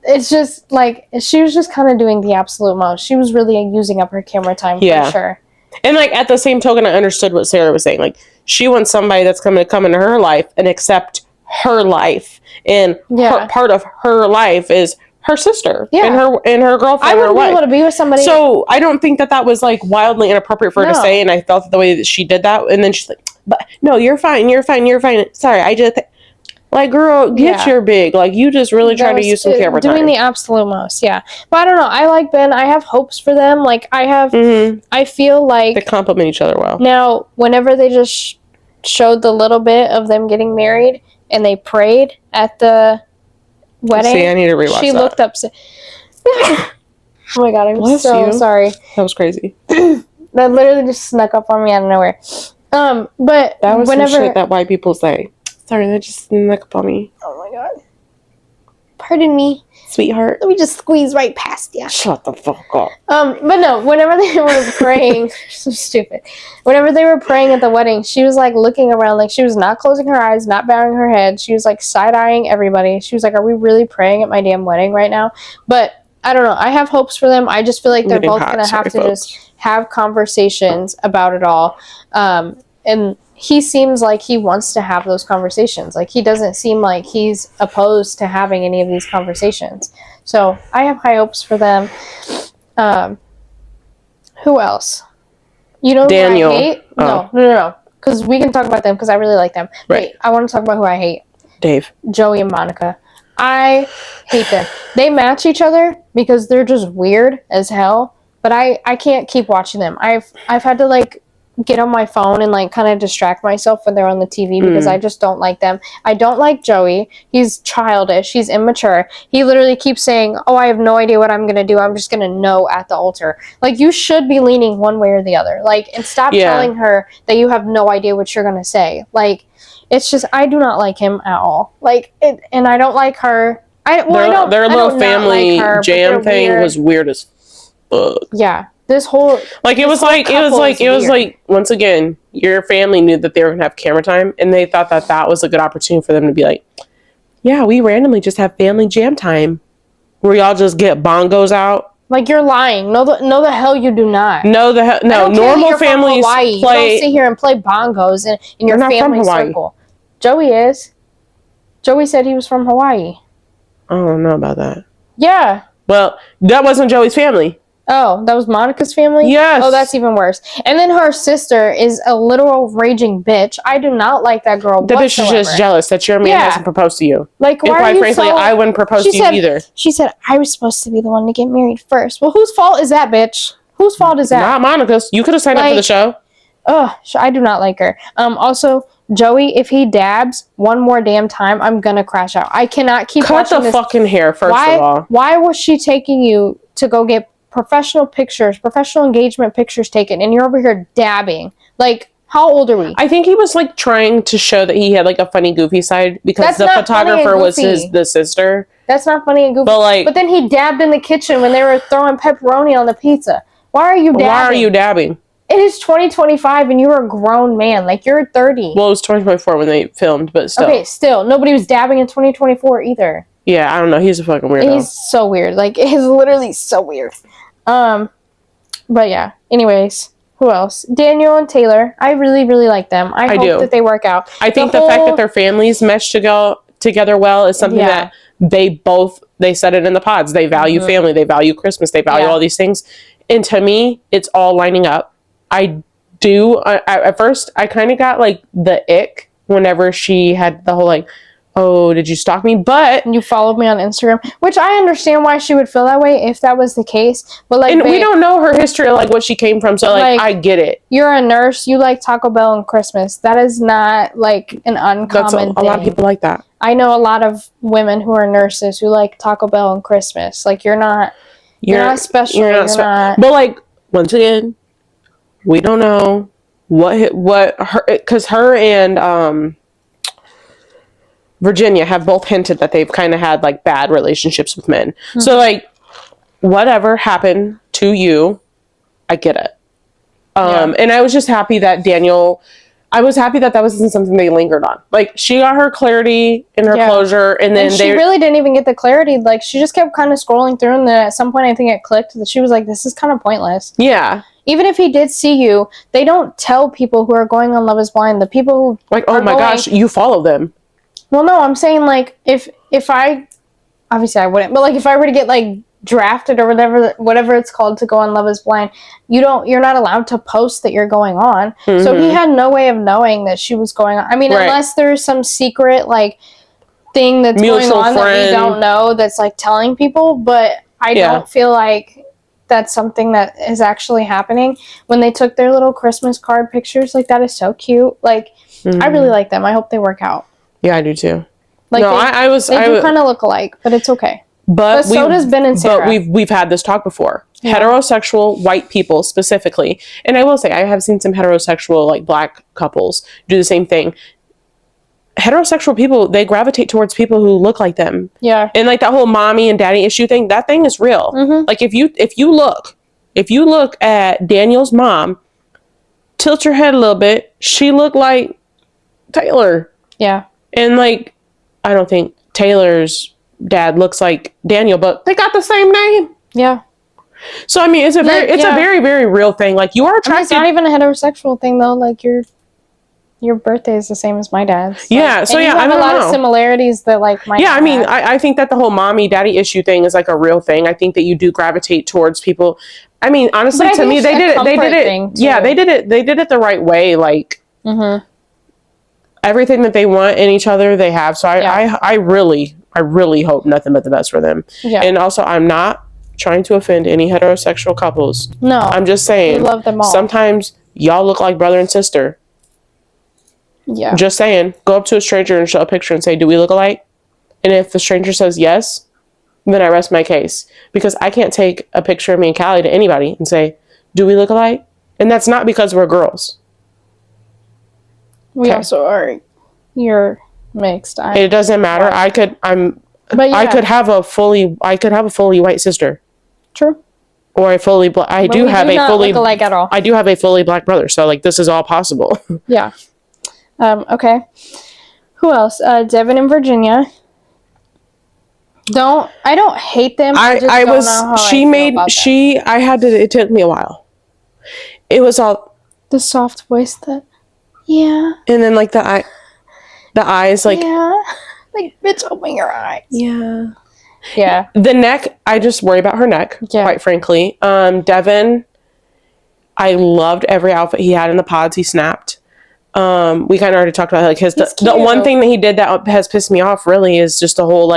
it's just like she was just kind of doing the absolute most. She was really using up her camera time for sure. And like at the same token, I understood what Sarah was saying. Like she wants somebody that's going to come into her life and accept her life, and part of her life is her sister and her girlfriend. I wouldn't be able to be with somebody. So I don't think that was like wildly inappropriate for her to say, and I felt that the way that she did that, and then she's like, "But no, you're fine. Sorry, I just like, girl, get your big. Like you just really trying to use some camera time, doing the absolute most, yeah." But I don't know. I like Ben. I have hopes for them. Like I have, I feel like they complement each other well. Now, whenever they just showed the little bit of them getting married and they prayed at the wedding. See, I need to rewatch she that. looked up. Oh my god, I'm so sorry. That was crazy. That literally just snuck up on me out of nowhere. But that was some shit that white people say. Sorry, that just snuck up on me. Oh my god. Pardon me, sweetheart. Let me just squeeze right past you. Shut the fuck up. But no, whenever they were praying, so stupid. Whenever they were praying at the wedding, she was like looking around, like she was not closing her eyes, not bowing her head. She was like side-eyeing everybody. She was like, "Are we really praying at my damn wedding right now?" But I don't know. I have hopes for them. I just feel like they're both gonna have to just have conversations about it all. And he seems like he wants to have those conversations. Like he doesn't seem like he's opposed to having any of these conversations. So I have high hopes for them. Who else? You know Daniel. who I hate? Oh. No. Because we can talk about them because I really like them. Right. Wait, I want to talk about who I hate. Dave. Joey and Monica. I hate them. They match each other because they're just weird as hell. But I can't keep watching them. I've had to like get on my phone and like kind of distract myself when they're on the TV because I just don't like them. I don't like Joey. He's childish. He's immature. He literally keeps saying, "Oh, I have no idea what I'm going to do. I'm just going to know at the altar." Like you should be leaning one way or the other. Like, and stop telling her that you have no idea what you're going to say. Like, it's just, I do not like him at all. Like, and I don't like her. Their little family jam thing was weird as fuck. Yeah. This whole it was like once again, your family knew that they were gonna have camera time, and they thought that was a good opportunity for them to be like, "Yeah, we randomly just have family jam time, where y'all just get bongos out." Like you're lying. No, the hell you do not. No. Normal families play. You don't sit here and play bongos in your family circle. Joey is. Joey said he was from Hawaii. I don't know about that. Yeah. Well, that wasn't Joey's family. Oh, that was Monica's family? Yes. Oh, that's even worse. And then her sister is a literal raging bitch. I do not like that girl whatsoever. Bitch is just jealous that your man hasn't proposed to you. Like, why are you frankly, I wouldn't propose to you either. She said, "I was supposed to be the one to get married first." Well, whose fault is that, bitch? Whose fault is that? Not Monica's. You could have signed up for the show. Ugh, I do not like her. Also, Joey, if he dabs one more damn time, I'm gonna crash out. I cannot keep watching this. Cut the fucking hair, first of all. Why was she taking you to go get professional engagement pictures taken, and you're over here dabbing? Like, how old are we? I think he was like trying to show that he had like a funny, goofy side because the photographer was the sister. That's not funny and goofy. But then he dabbed in the kitchen when they were throwing pepperoni on the pizza. Why are you dabbing? It is 2025 and you're a grown man. Like, you're 30. Well, it was 2024 when they filmed, but still. Okay, still. Nobody was dabbing in 2024 either. Yeah, I don't know. He's a fucking weirdo. He's so weird. Like, he's literally so weird. But yeah. Anyways, who else? Daniel and Taylor. I really, really like them. I hope that they work out. I think the fact that their families mesh together well is something that they said it in the pods. They value family. They value Christmas. They value all these things. And to me, it's all lining up. At first, I kind of got like the ick whenever she had the whole like, oh, did you stalk me? But You followed me on Instagram, which I understand why she would feel that way if that was the case. But like, and babe, we don't know her history or like what she came from. So like I get it. You're a nurse. You like Taco Bell and Christmas. That is not like an uncommon That's thing. a lot of people like that. I know a lot of women who are nurses who like Taco Bell and Christmas. Like you're not special. You're not. But like once again, we don't know what her, because her and Virginia have both hinted that they've kind of had like bad relationships with men. Mm-hmm. So like whatever happened to you, I get it. And I was just happy that I was happy that wasn't something they lingered on. Like she got her clarity and her closure, and then she really didn't even get the clarity. Like she just kept kind of scrolling through, and then at some point I think it clicked that she was like, "This is kind of pointless." Yeah. Even if he did see you, they don't tell people who are going on Love Is Blind. The people who like, oh my gosh, you follow them. Well, no, I'm saying like if I, obviously I wouldn't, but like if I were to get like drafted or whatever it's called to go on Love Is Blind, you're not allowed to post that you're going on. Mm-hmm. So he had no way of knowing that she was going on. I mean, unless there's some secret like thing that's going on that we don't know that's like telling people, but I don't feel like that's something that is actually happening. When they took their little Christmas card pictures, like that is so cute. Like I really like them. I hope they work out. Yeah, I do too. Like they do kind of look alike, but it's okay. But so does Ben and Sarah. But we've had this talk before. Yeah. Heterosexual white people specifically, and I will say I have seen some heterosexual like black couples do the same thing. Heterosexual people, they gravitate towards people who look like them. Yeah. And like that whole mommy and daddy issue thing, that thing is real. Mm-hmm. Like if you look at Daniel's mom, tilt your head a little bit, she looked like Taylor. Yeah. And like I don't think Taylor's dad looks like Daniel, but they got the same name. Yeah. So I mean it's a very, very real thing. Like you are attracted. It's not even a heterosexual thing though. Like your birthday is the same as my dad's. Yeah, so yeah, I have a lot of similarities that like my I mean, I think that the whole mommy daddy issue thing is like a real thing. I think that you do gravitate towards people. I mean, honestly, to me, they did it. Yeah, they did it the right way. Like everything that they want in each other, they have. So I really hope nothing but the best for them. Yeah. And also, I'm not trying to offend any heterosexual couples. No, I'm just saying. We love them all. Sometimes y'all look like brother and sister. Yeah. Just saying, go up to a stranger and show a picture and say, do we look alike? And if the stranger says yes, then I rest my case. Because I can't take a picture of me and Callie to anybody and say, do we look alike? And that's not because we're girls. We also are, you're mixed. It doesn't matter. I could have a fully white sister. True. Or a fully black. I do have a fully black brother. So like this is all possible. Yeah. Okay. Who else? Devin and Virginia. I don't hate them. It took me a while. It was all the soft voice that, yeah. And then like the eyes, like, yeah. Like, bitch, open your eyes. Yeah. Yeah. The neck, I just worry about her neck, quite frankly. Devin, I loved every outfit he had in the pods. He snapped. We kind of already talked about like the one thing that he did that has pissed me off really is just the whole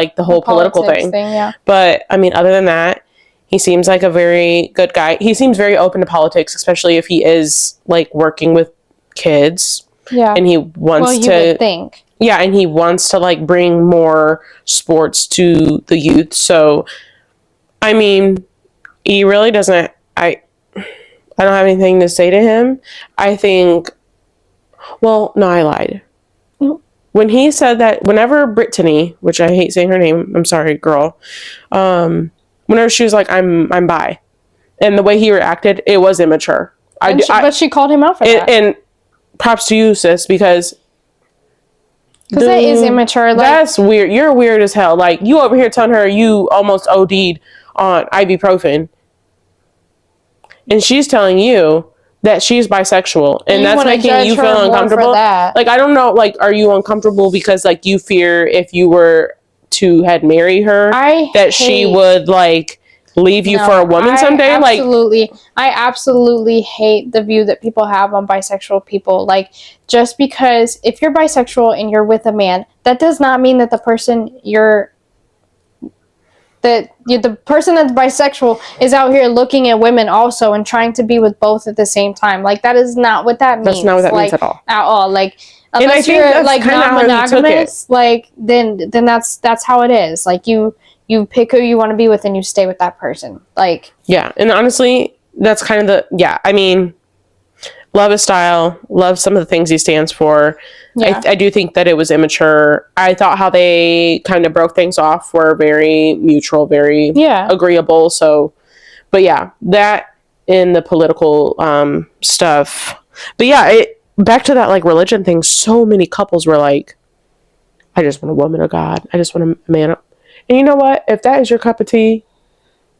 political thing. Yeah. But I mean, other than that, he seems like a very good guy. He seems very open to politics, especially if he is like working with kids. Yeah. And he wants you would think. Yeah, and he wants to like bring more sports to the youth. So, I mean, he really doesn't. I don't have anything to say to him. I think. Well, no, I lied. When he said that, whenever Brittany, which I hate saying her name, I'm sorry, girl. Whenever she was like, "I'm bi," and the way he reacted, it was immature. But she called him out for that. And props to you, sis, because that is immature. Like, that's weird. You're weird as hell. Like you over here telling her you almost OD'd on ibuprofen, and she's telling you that she's bisexual, and that's making you feel uncomfortable. Like, I don't know, like, are you uncomfortable because, like, you fear if you were to had marry her, she would, like, leave you No, for a woman someday. I absolutely hate the view that people have on bisexual people. Like, just because if you're bisexual and you're with a man, that does not mean that the person the person that's bisexual is out here looking at women also and trying to be with both at the same time. Like, that is not what that means. That's not what that means at all. At all. Like, And I unless think you're that's like kinda how he took non-monogamous, like then that's how it is. Like, you pick who you want to be with and you stay with that person. Like, yeah, and honestly, that's kind of I mean, love his style, love some of the things he stands for. yeah. I do think that it was immature. I thought how they kind of broke things off were very mutual, very agreeable. So, but yeah, that in the political stuff. But yeah, back to that like religion thing. So many couples were like, I just want a woman of God. I just want a man. And you know what? If that is your cup of tea,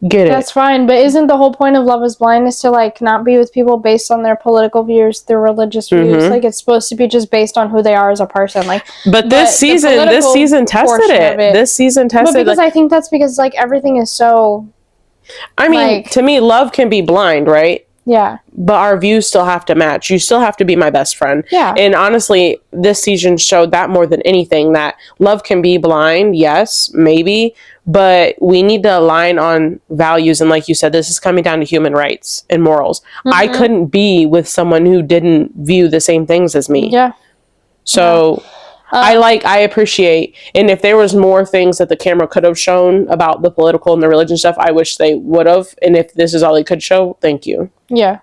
get it. That's fine, but isn't the whole point of Love is Blind is to like not be with people based on their political views, their religious views? Like, it's supposed to be just based on who they are as a person. Like, but this season tested it. This season tested. But because I think that's because like everything is so. I mean, to me, love can be blind, right? Yeah. But our views still have to match. You still have to be my best friend. Yeah. And honestly, this season showed that more than anything, that love can be blind. Yes, maybe. But we need to align on values. And like you said, this is coming down to human rights and morals. I couldn't be with someone who didn't view the same things as me. Yeah. So I appreciate, and if there was more things that the camera could have shown about the political and the religion stuff, I wish they would have. And if this is all they could show, thank you. Yeah.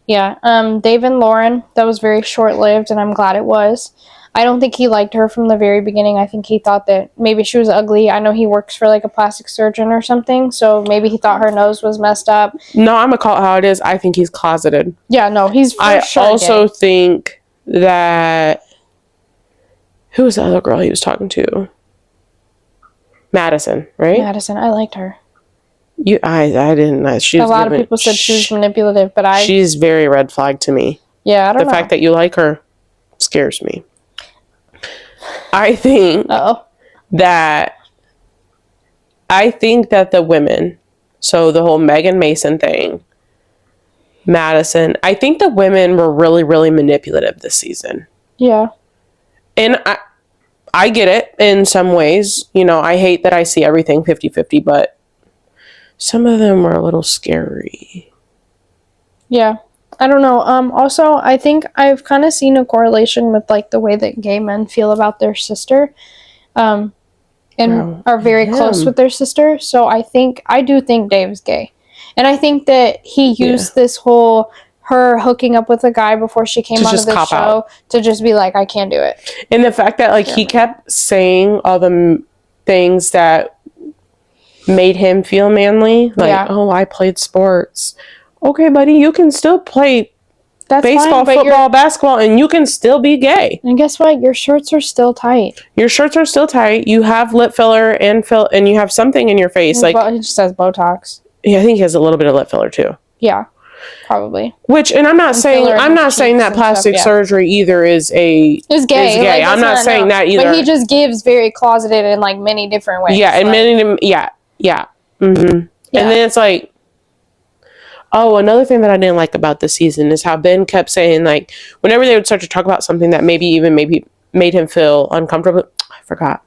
Yeah. Dave and Lauren, that was very short-lived, and I'm glad it was. I don't think he liked her from the very beginning. I think he thought that maybe she was ugly. I know he works for like a plastic surgeon or something, so maybe he thought her nose was messed up. No, I'm gonna call it how it is. I think he's closeted. Yeah, no, he's for sure also gay. think that, who was the other girl he was talking to? Madison, right? Madison, I liked her. I didn't. She a was lot of people said she was manipulative, but she's very red flag to me. Yeah, I don't know. The fact that you like her scares me. I think that the women, so the whole Megan Mason thing, Madison, I think the women were really, really manipulative this season. Yeah. And I get it in some ways. You know, I hate that I see everything 50-50, but some of them were a little scary. Yeah. I don't know. Also, I think I've kind of seen a correlation with like the way that gay men feel about their sister, and are very close with their sister. So I do think Dave's gay, and I think that he used this whole her hooking up with a guy before she came onto the show to just be like, I can't do it. And the fact that like he kept saying all the things that made him feel manly, like, oh, I played sports. Okay, buddy, you can still play baseball, football, basketball, and you can still be gay. And guess what? Your shirts are still tight. Your shirts are still tight. You have lip filler and you have something in your face. Like, he just has Botox. Yeah, I think he has a little bit of lip filler too. Yeah, probably. Which, and I'm not saying that plastic surgery either is gay. Like, I'm not saying that either. But he just gives very closeted in like many different ways. Yeah, and many, yeah. Mm-hmm. And then it's like, oh, another thing that I didn't like about this season is how Ben kept saying, like, whenever they would start to talk about something that maybe made him feel uncomfortable, I forgot.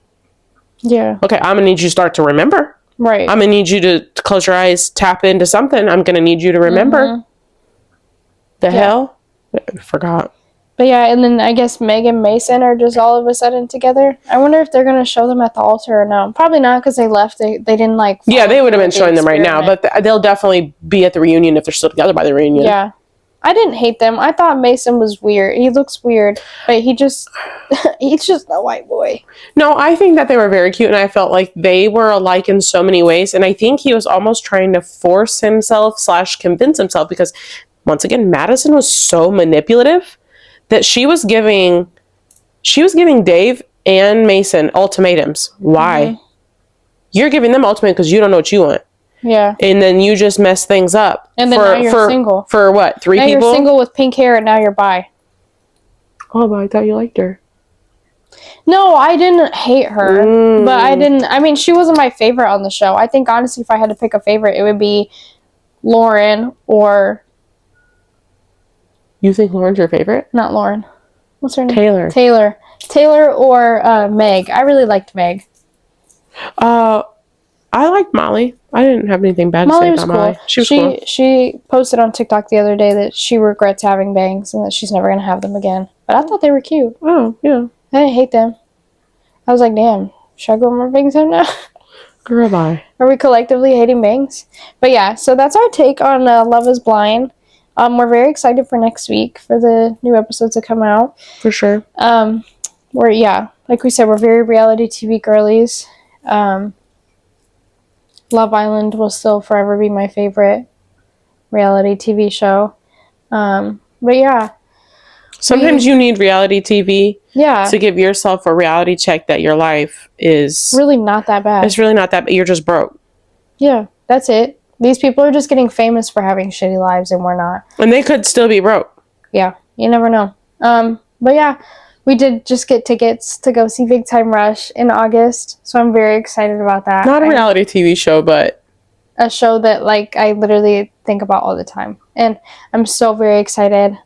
Yeah. Okay, I'm going to need you to start to remember. Right. I'm going to need you to close your eyes, tap into something. I'm going to need you to remember. The hell? I forgot. But yeah, and then I guess Meg and Mason are just all of a sudden together. I wonder if they're going to show them at the altar or no. Probably not, because they left. They didn't like... Yeah, they would have been showing them right now, but they'll definitely be at the reunion if they're still together by the reunion. Yeah. I didn't hate them. I thought Mason was weird. He looks weird, but he's just a white boy. No, I think that they were very cute, and I felt like they were alike in so many ways, and I think he was almost trying to force himself / convince himself, because, once again, Madison was so manipulative that she was giving Dave and Mason ultimatums. Why? Mm-hmm. You're giving them ultimatums because you don't know what you want. Yeah. And then you just mess things up. And then now you're single. For what, 3 people? Now you're single with pink hair and now you're bi. Oh, but I thought you liked her. No, I didn't hate her, but I didn't. I mean, she wasn't my favorite on the show. I think honestly, if I had to pick a favorite, it would be Lauren or You think Lauren's your favorite? not Lauren. What's her name? Taylor or Meg. I really liked Meg. I liked Molly. I didn't have anything bad to Molly say was about cool. Molly. She was cool. She posted on TikTok the other day that she regrets having bangs and that she's never gonna have them again. But I thought they were cute. Oh, yeah. I didn't hate them. I was like, damn, should I grow more bangs out now? Girl, bye. Are we collectively hating bangs? But yeah, so that's our take on Love is Blind. We're very excited for next week for the new episodes to come out. For sure. Like we said, we're very reality TV girlies. Love Island will still forever be my favorite reality TV show. But yeah. Sometimes you need reality TV Yeah. to give yourself a reality check that your life is Really not that bad. It's really not that bad. You're just broke. Yeah, that's it. These people are just getting famous for having shitty lives and we're not. And they could still be broke. Yeah, you never know. But yeah, we did just get tickets to go see Big Time Rush in August, so I'm very excited about that. Not a reality TV show, but a show that like I literally think about all the time, and I'm so very excited.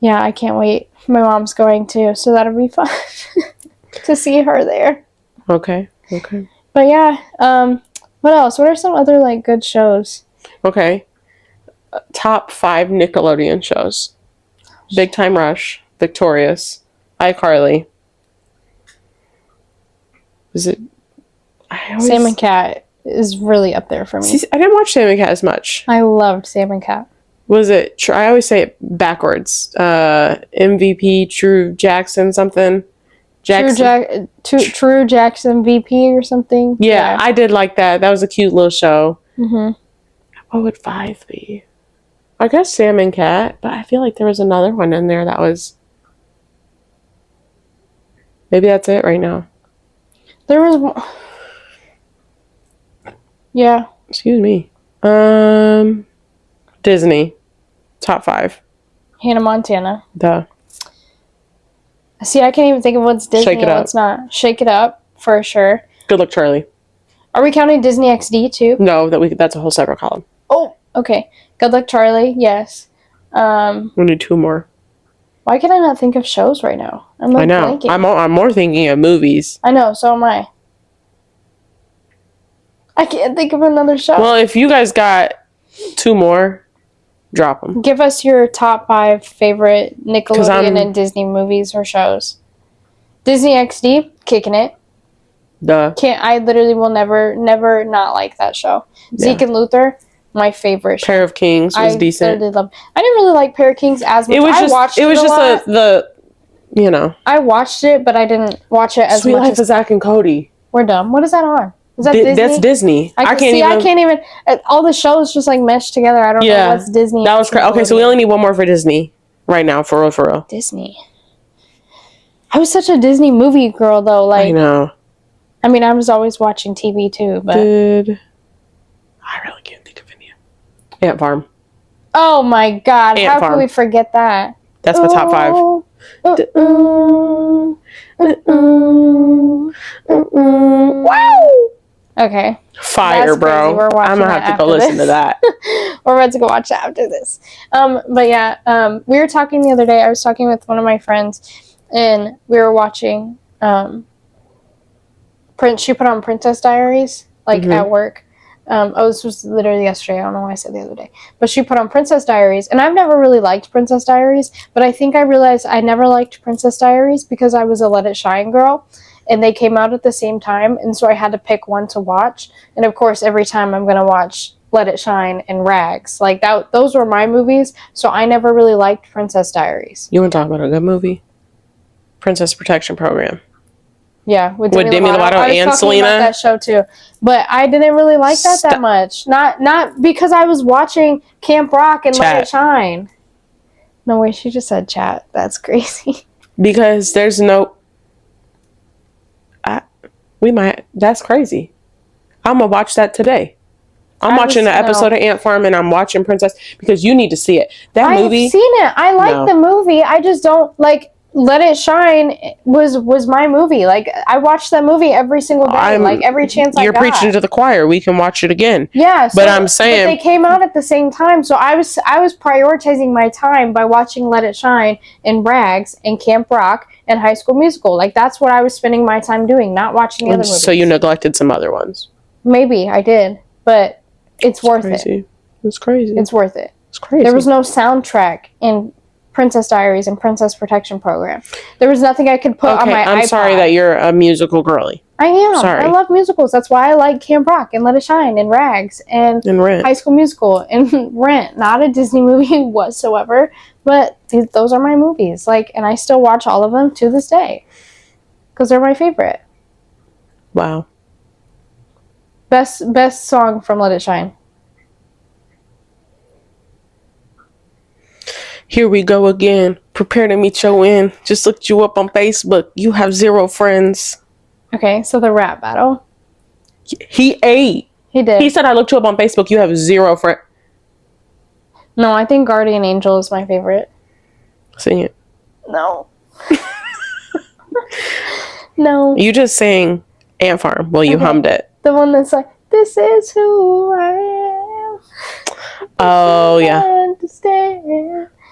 Yeah, I can't wait. My mom's going too, so that'll be fun to see her there. Okay. But yeah, what else? What are some other like good shows? Okay. Top 5 Nickelodeon shows. Big Time Rush, Victorious, iCarly. Is it? Sam and Cat is really up there for me. See, I didn't watch Sam and Cat as much. I loved Sam and Cat. Was it? I always say it backwards. MVP, True Jackson, something. True Jackson VP or something. Yeah, I did like that. That was a cute little show. Mm-hmm. What would 5 be? I guess Sam and Cat, but I feel like there was another one in there that was... Maybe that's it right now. There was... Yeah. Excuse me. Disney. Top 5. Hannah Montana. Duh. See, I can't even think of what's Disney and what's not. Shake It Up, for sure. Good Luck Charlie. Are we counting Disney XD too? No, that's a whole separate column. Oh, okay. Good Luck Charlie, yes. We need 2 more. Why can I not think of shows right now? I'm like I know. blanking. I'm more thinking of movies. I know, so am I. I can't think of another show. Well, if you guys got 2 more, drop them. Give us your top 5 favorite Nickelodeon and Disney movies or shows. Disney XD, kicking it. Duh. I literally will never not like that show. Yeah. Zeke and Luther, my favorite show. Pair of Kings was decent. I didn't really like Pair of Kings as much. I watched the you know. I watched it, but I didn't watch it as Sweet much Life as of Zach and Cody. We're done. What is that on? Is that Disney? That's Disney. I can't even. All the shows just like meshed together. I don't know what's Disney. That was crazy. Okay, so we only need 1 more for Disney right now, for real. Disney. I was such a Disney movie girl, though. Like, I know. I mean, I was always watching TV too, but I really can't think of any. Ant Farm. Oh my God! How can we forget that? That's my top 5. Wow. Okay. Fire, bro. I'm gonna have to go listen to that. We're about to go watch that after this. But yeah, we were talking the other day. I was talking with one of my friends, and we were watching. She put on Princess Diaries, like at work. This was literally yesterday. I don't know why I said the other day. But she put on Princess Diaries. And I've never really liked Princess Diaries. But I think I realized I never liked Princess Diaries because I was a Let It Shine girl. And they came out at the same time. And so I had to pick one to watch. And of course, every time I'm going to watch Let It Shine and Rags. Like, those were my movies. So I never really liked Princess Diaries. You want to talk about a good movie? Princess Protection Program. Yeah, with Demi Lovato and Selena. About that show too, but I didn't really like that much. Not because I was watching Camp Rock and Let It Shine. No way, she just said chat. That's crazy. Because there's no. That's crazy. I'm gonna watch that today. I'm watching an episode of Ant Farm and I'm watching Princess because you need to see it. That movie. I've seen it. I like the movie. I just don't like. Let It Shine was my movie. Like, I watched that movie every single day. Like, every chance I got. You're preaching to the choir. We can watch it again. Yeah, but I'm saying, but they came out at the same time, so I was prioritizing my time by watching Let It Shine and Rags and Camp Rock and High School Musical. Like, that's what I was spending my time doing, not watching the other movies. So you neglected some other ones. Maybe I did, but it's worth it. It's crazy. It's worth it. It's crazy. There was no soundtrack in Princess Diaries and Princess Protection Program. There was nothing I could put on my iPod. I'm sorry that you're a musical girly. I am. Sorry. I love musicals. That's why I like Camp Rock and Let It Shine and Rags and Rent. High School Musical and Rent. Not a Disney movie whatsoever, but those are my movies. Like, and I still watch all of them to this day because they're my favorite. Wow. Best song from Let It Shine. Here we go again. Prepare to meet your end. Just looked you up on Facebook. You have 0 friends. Okay, so the rap battle. He ate. He did. He said, I looked you up on Facebook. You have 0 friends. No, I think Guardian Angel is my favorite. Sing it. No. No. You just sang Ant Farm. Well, you hummed it. The one that's like, this is who I am. Oh, yeah.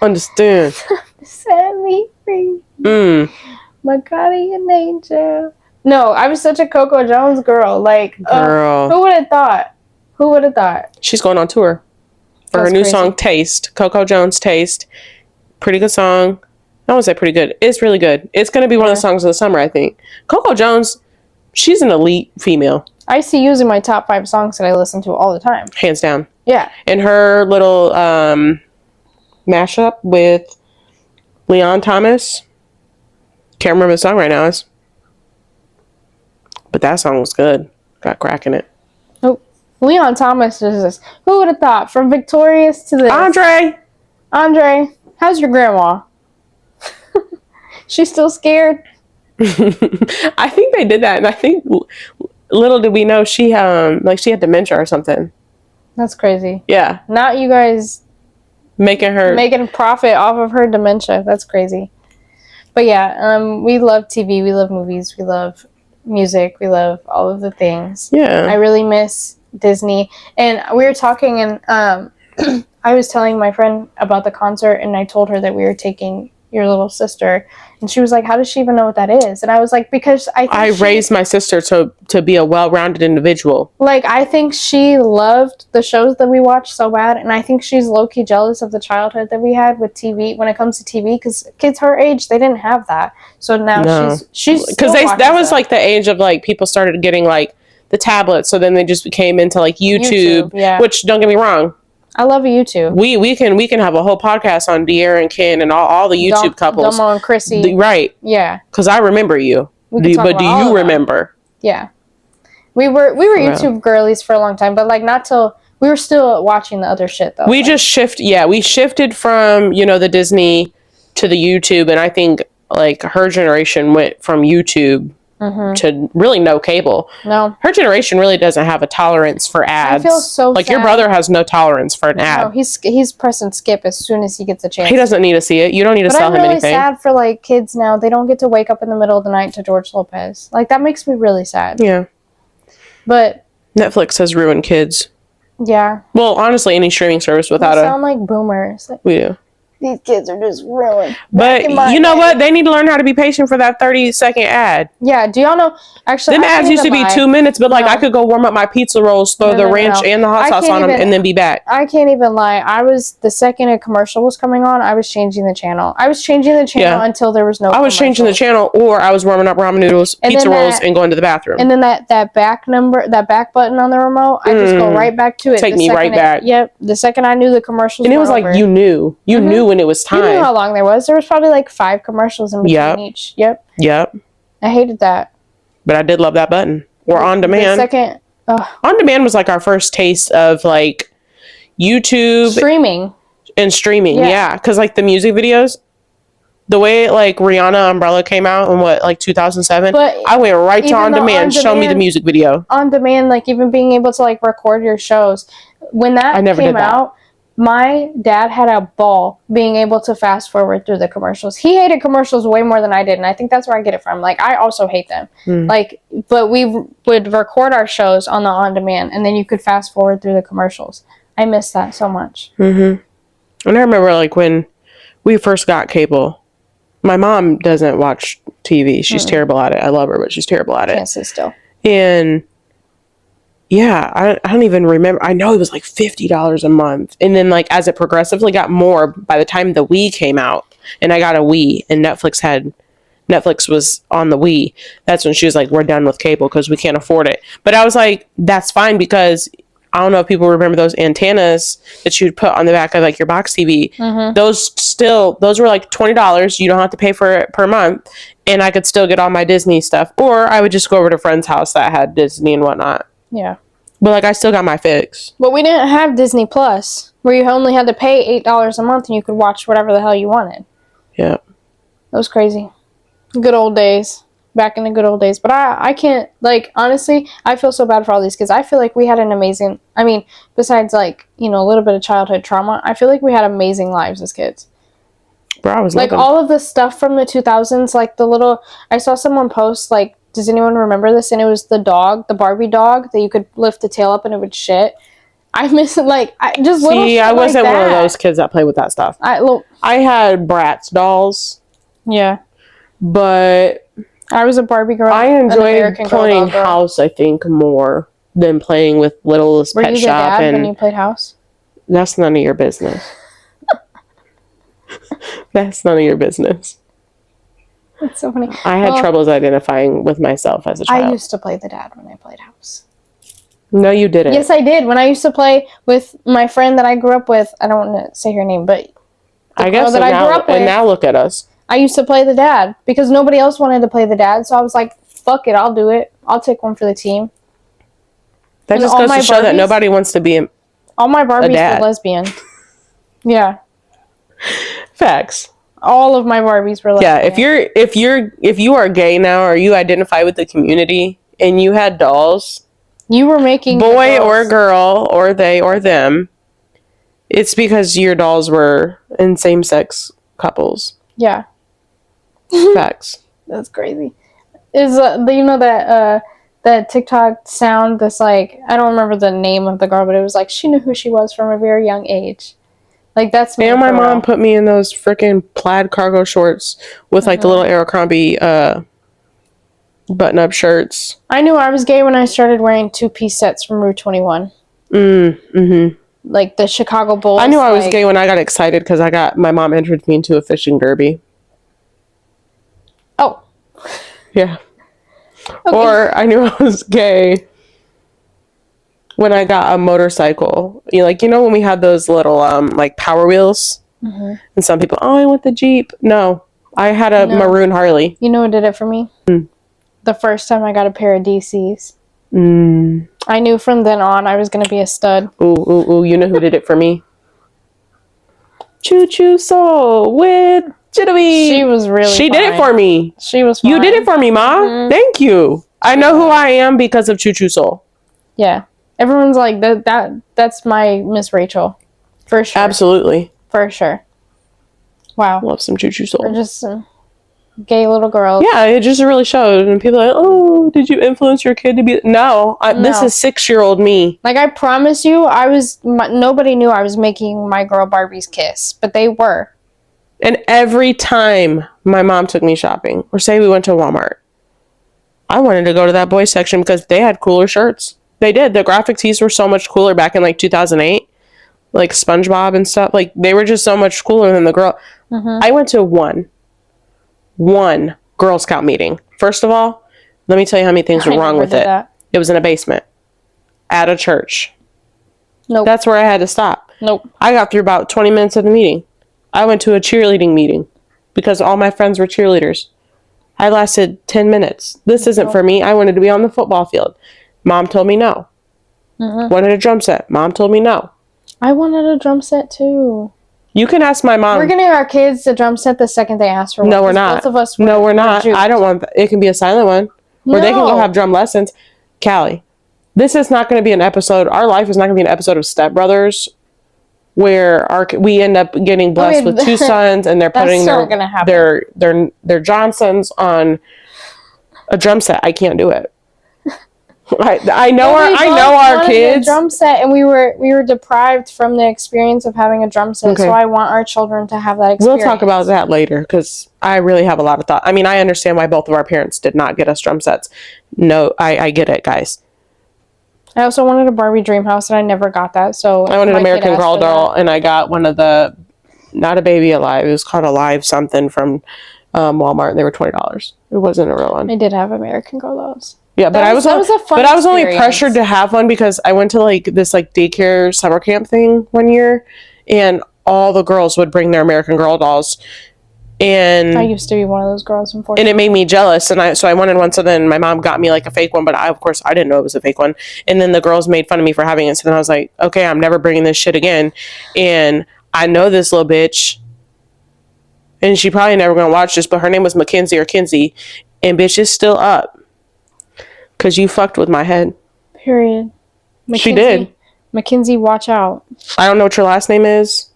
Understand. Set me free. My guardian angel. No, I was such a Coco Jones girl. Like, who would have thought? Who would have thought? She's going on tour for her new song, Taste. Coco Jones, Taste. Pretty good song. I won't say pretty good. It's really good. It's going to be one of the songs of the summer, I think. Coco Jones, she's an elite female. I see using my top 5 songs that I listen to all the time. Hands down. Yeah. And her little mashup with Leon Thomas. Can't remember the song right now. But that song was good. Got cracking it. Oh, Leon Thomas is this. Who would have thought? From Victorious to this. Andre, how's your grandma? She's still scared. I think they did that, and I think little did we know she had dementia or something. That's crazy. Yeah. Not you guys making a profit off of her dementia. That's crazy. But yeah, we love TV, we love movies, we love music, we love all of the things. Yeah. I really miss Disney. And we were talking, and I was telling my friend about the concert, and I told her that we were taking your little sister, and she was like, how does she even know what that is? And I was like, because I raised my sister to be a well-rounded individual. Like, I think she loved the shows that we watched so bad, and I think she's low-key jealous of the childhood that we had with TV when it comes to TV, because kids her age, they didn't have that. So now she's because that was like the age of like people started getting like the tablets, so then they just came into like YouTube. Yeah. Which, don't get me wrong, I love YouTube. We can have a whole podcast on De'Ara and Ken and all the YouTube couples. Domo and Chrissy. Right. Yeah. Because I remember you. Do you remember? Yeah. We were YouTube girlies for a long time, but like not till we were still watching the other shit though. We shifted from, the Disney to the YouTube, and I think like her generation went from YouTube to really no cable. No. Her generation really doesn't have a tolerance for ads. I feel so like sad. Your brother has no tolerance for an ad. No, he's pressing skip as soon as he gets a chance. He doesn't need to see it. You don't need to sell him anything. But I'm really sad for like kids now. They don't get to wake up in the middle of the night to George Lopez. Like that makes me really sad. Yeah. But Netflix has ruined kids. Yeah. Well, honestly, any streaming service without we sound like boomers. We do. These kids are just ruined. But you know what? They need to learn how to be patient for that 30-second ad. Yeah. Do y'all know? Actually, them ads used to be 2 minutes, but like I could go warm up my pizza rolls, throw the ranch and the hot sauce on them, and then be back. I can't even lie. I was the second a commercial was coming on, I was changing the channel. Until there was no. I was changing the channel, or I was warming up ramen noodles, pizza rolls, and going to the bathroom. And then that back button on the remote, I just go right back to it. Take me right back. Yep. The second I knew the commercials, and it was like you knew when it was time. You knew how long there was. There was probably like 5 commercials in between each. Yep. I hated that. But I did love that button. Or on demand. On demand was like our first taste of like YouTube streaming. Yeah, because like the music videos, the way like Rihanna Umbrella came out in like 2007, but I went right to on demand. Show me the music video. On demand, like even being able to like record your shows when that came out. My dad had a ball being able to fast forward through the commercials. He hated commercials way more than I did, and I think that's where I get it from. Like, I also hate them. Like, but we would record our shows on the on-demand, and then you could fast forward through the commercials. I miss that so much. And I remember, like, when we first got cable, my mom doesn't watch TV. She's terrible at it. I love her, but she's terrible at it. Can't sit still. And yeah, I don't even remember. I know it was like $50 a month. And then, like, as it progressively got more, by the time the Wii came out and I got a Wii and Netflix was on the Wii, that's when she was like, we're done with cable because we can't afford it. But I was like, that's fine, because I don't know if people remember those antennas that you'd put on the back of, like, your box TV. Those were like $20. You don't have to pay for it per month. And I could still get all my Disney stuff. Or I would just go over to a friend's house that had Disney and whatnot. Yeah. But, like, I still got my fix. But we didn't have Disney Plus, where you only had to pay $8 a month and you could watch whatever the hell you wanted. Yeah. That was crazy. Good old days. Back in the good old days. But I can't, like, honestly, I feel so bad for all these kids. I feel like we had an amazing, I mean, besides, like, you know, a little bit of childhood trauma, I feel like we had amazing lives as kids. Bro, I was like, all of the stuff from the 2000s, like, I saw someone post, like, does anyone remember this? And it was the Barbie dog, that you could lift the tail up and it would shit. I miss it, like, just little shit I wasn't like one of that. those kids that played with that stuff. I had Bratz dolls. Yeah. But I was a Barbie girl. I enjoyed playing house, I think, more than playing with Littlest Pet Shop. Were you the dad when you played house? That's none of your business. That's none of your business. That's so funny. I had troubles identifying with myself as a child. I used to play the dad when I played house. No, you didn't. Yes, I did. When I used to play with my friend that I grew up with, I don't want to say her name, but I guess that I grew up with, and now look at us. I used to play the dad because nobody else wanted to play the dad, so I was like, fuck it, I'll do it. I'll take one for the team. That just goes to show that nobody wants to be all my Barbies were lesbian. Yeah. Facts. All of my Barbies were lesbian. Yeah, if you are gay now, or you identify with the community and you had dolls, you were making boy or girl or they or them, it's because your dolls were in same-sex couples. Yeah. Facts. That's crazy. Is you know that TikTok sound that's like, I don't remember the name of the girl, but it was like she knew who she was from a very young age. Like, that's me. And my mom put me in those freaking plaid cargo shorts with like the little Abercrombie button-up shirts. I knew I was gay when I started wearing 2-piece sets from Rue 21. Like the Chicago Bulls. I knew I was gay when I got excited because my mom entered me into a fishing derby. Oh. Yeah. Okay. Or I knew I was gay when I got a motorcycle. You know when we had those little like Power Wheels? And some people, I want the Jeep. No. I had a maroon Harley. You know what did it for me? The first time I got a pair of DCs. I knew from then on I was going to be a stud. Ooh. You know who did it for me? Choo Choo Soul with Jittery. She was really She did it for me. She was fine. You did it for me, Ma. Thank you. I know who I am because of Choo Choo Soul. Yeah. Everyone's like, that's my Miss Rachel. For sure. Absolutely. For sure. Wow. Love some Choo Choo Soul. We're just some gay little girls. Yeah, it just really showed. And people are like, oh, did you influence your kid to be... No. This is 6-year-old me. Like, I promise you, nobody knew I was making my girl Barbies kiss. But they were. And every time my mom took me shopping, or say we went to Walmart, I wanted to go to that boys section because they had cooler shirts. They did. The graphic tees were so much cooler back in like 2008. Like SpongeBob and stuff. Like, they were just so much cooler than the girl. I went to one Girl Scout meeting. First of all, let me tell you how many things were wrong with it. It was in a basement. At a church. Nope. That's where I had to stop. Nope. I got through about 20 minutes of the meeting. I went to a cheerleading meeting because all my friends were cheerleaders. I lasted 10 minutes. This isn't for me. I wanted to be on the football field. Mom told me no. Wanted a drum set. Mom told me no. I wanted a drum set too. You can ask my mom. We're going to give our kids a drum set the second they ask for one. No, we're not. Both of us no, we're not. I don't want that. It can be a silent one. Or they can go have drum lessons. Callie, this is not going to be an episode. Our life is not going to be an episode of Step Brothers where we end up getting blessed with 2 sons, and they're putting their Johnsons on a drum set. I can't do it. I know our kids. A drum set, and we were deprived from the experience of having a drum set. Okay. So I want our children to have that experience. We'll talk about that later, because I really have a lot of thought. I mean, I understand why both of our parents did not get us drum sets. No, I get it, guys. I also wanted a Barbie dream house, and I never got that. So I wanted an American Girl doll, and I got one of the, not a Baby Alive. It was called Alive something from Walmart. And they were $20. It wasn't a real one. I did have American Girl dolls. Yeah, but I was only pressured to have one because I went to this daycare summer camp thing one year, and all the girls would bring their American Girl dolls. And I used to be one of those girls, unfortunately. And it made me jealous, and so I wanted one. So then my mom got me a fake one, but of course I didn't know it was a fake one. And then the girls made fun of me for having it. So then I was like, okay, I'm never bringing this shit again. And I know this little bitch, and she probably never gonna watch this, but her name was Mackenzie or Kinsey, and bitch is still up. Because you fucked with my head. Period. She did. Mackenzie, watch out. I don't know what your last name is.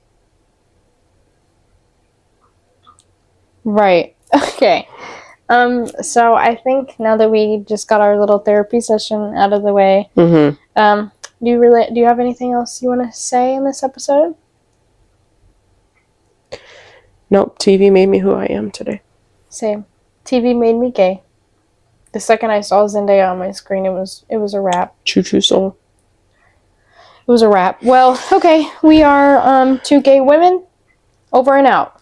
Right. Okay. So I think now that we just got our little therapy session out of the way, do you have anything else you want to say in this episode? Nope. TV made me who I am today. Same. TV made me gay. The second I saw Zendaya on my screen, it was a wrap. Choo-choo soul. It was a wrap. Well, okay. We are 2 gay women. Over and out.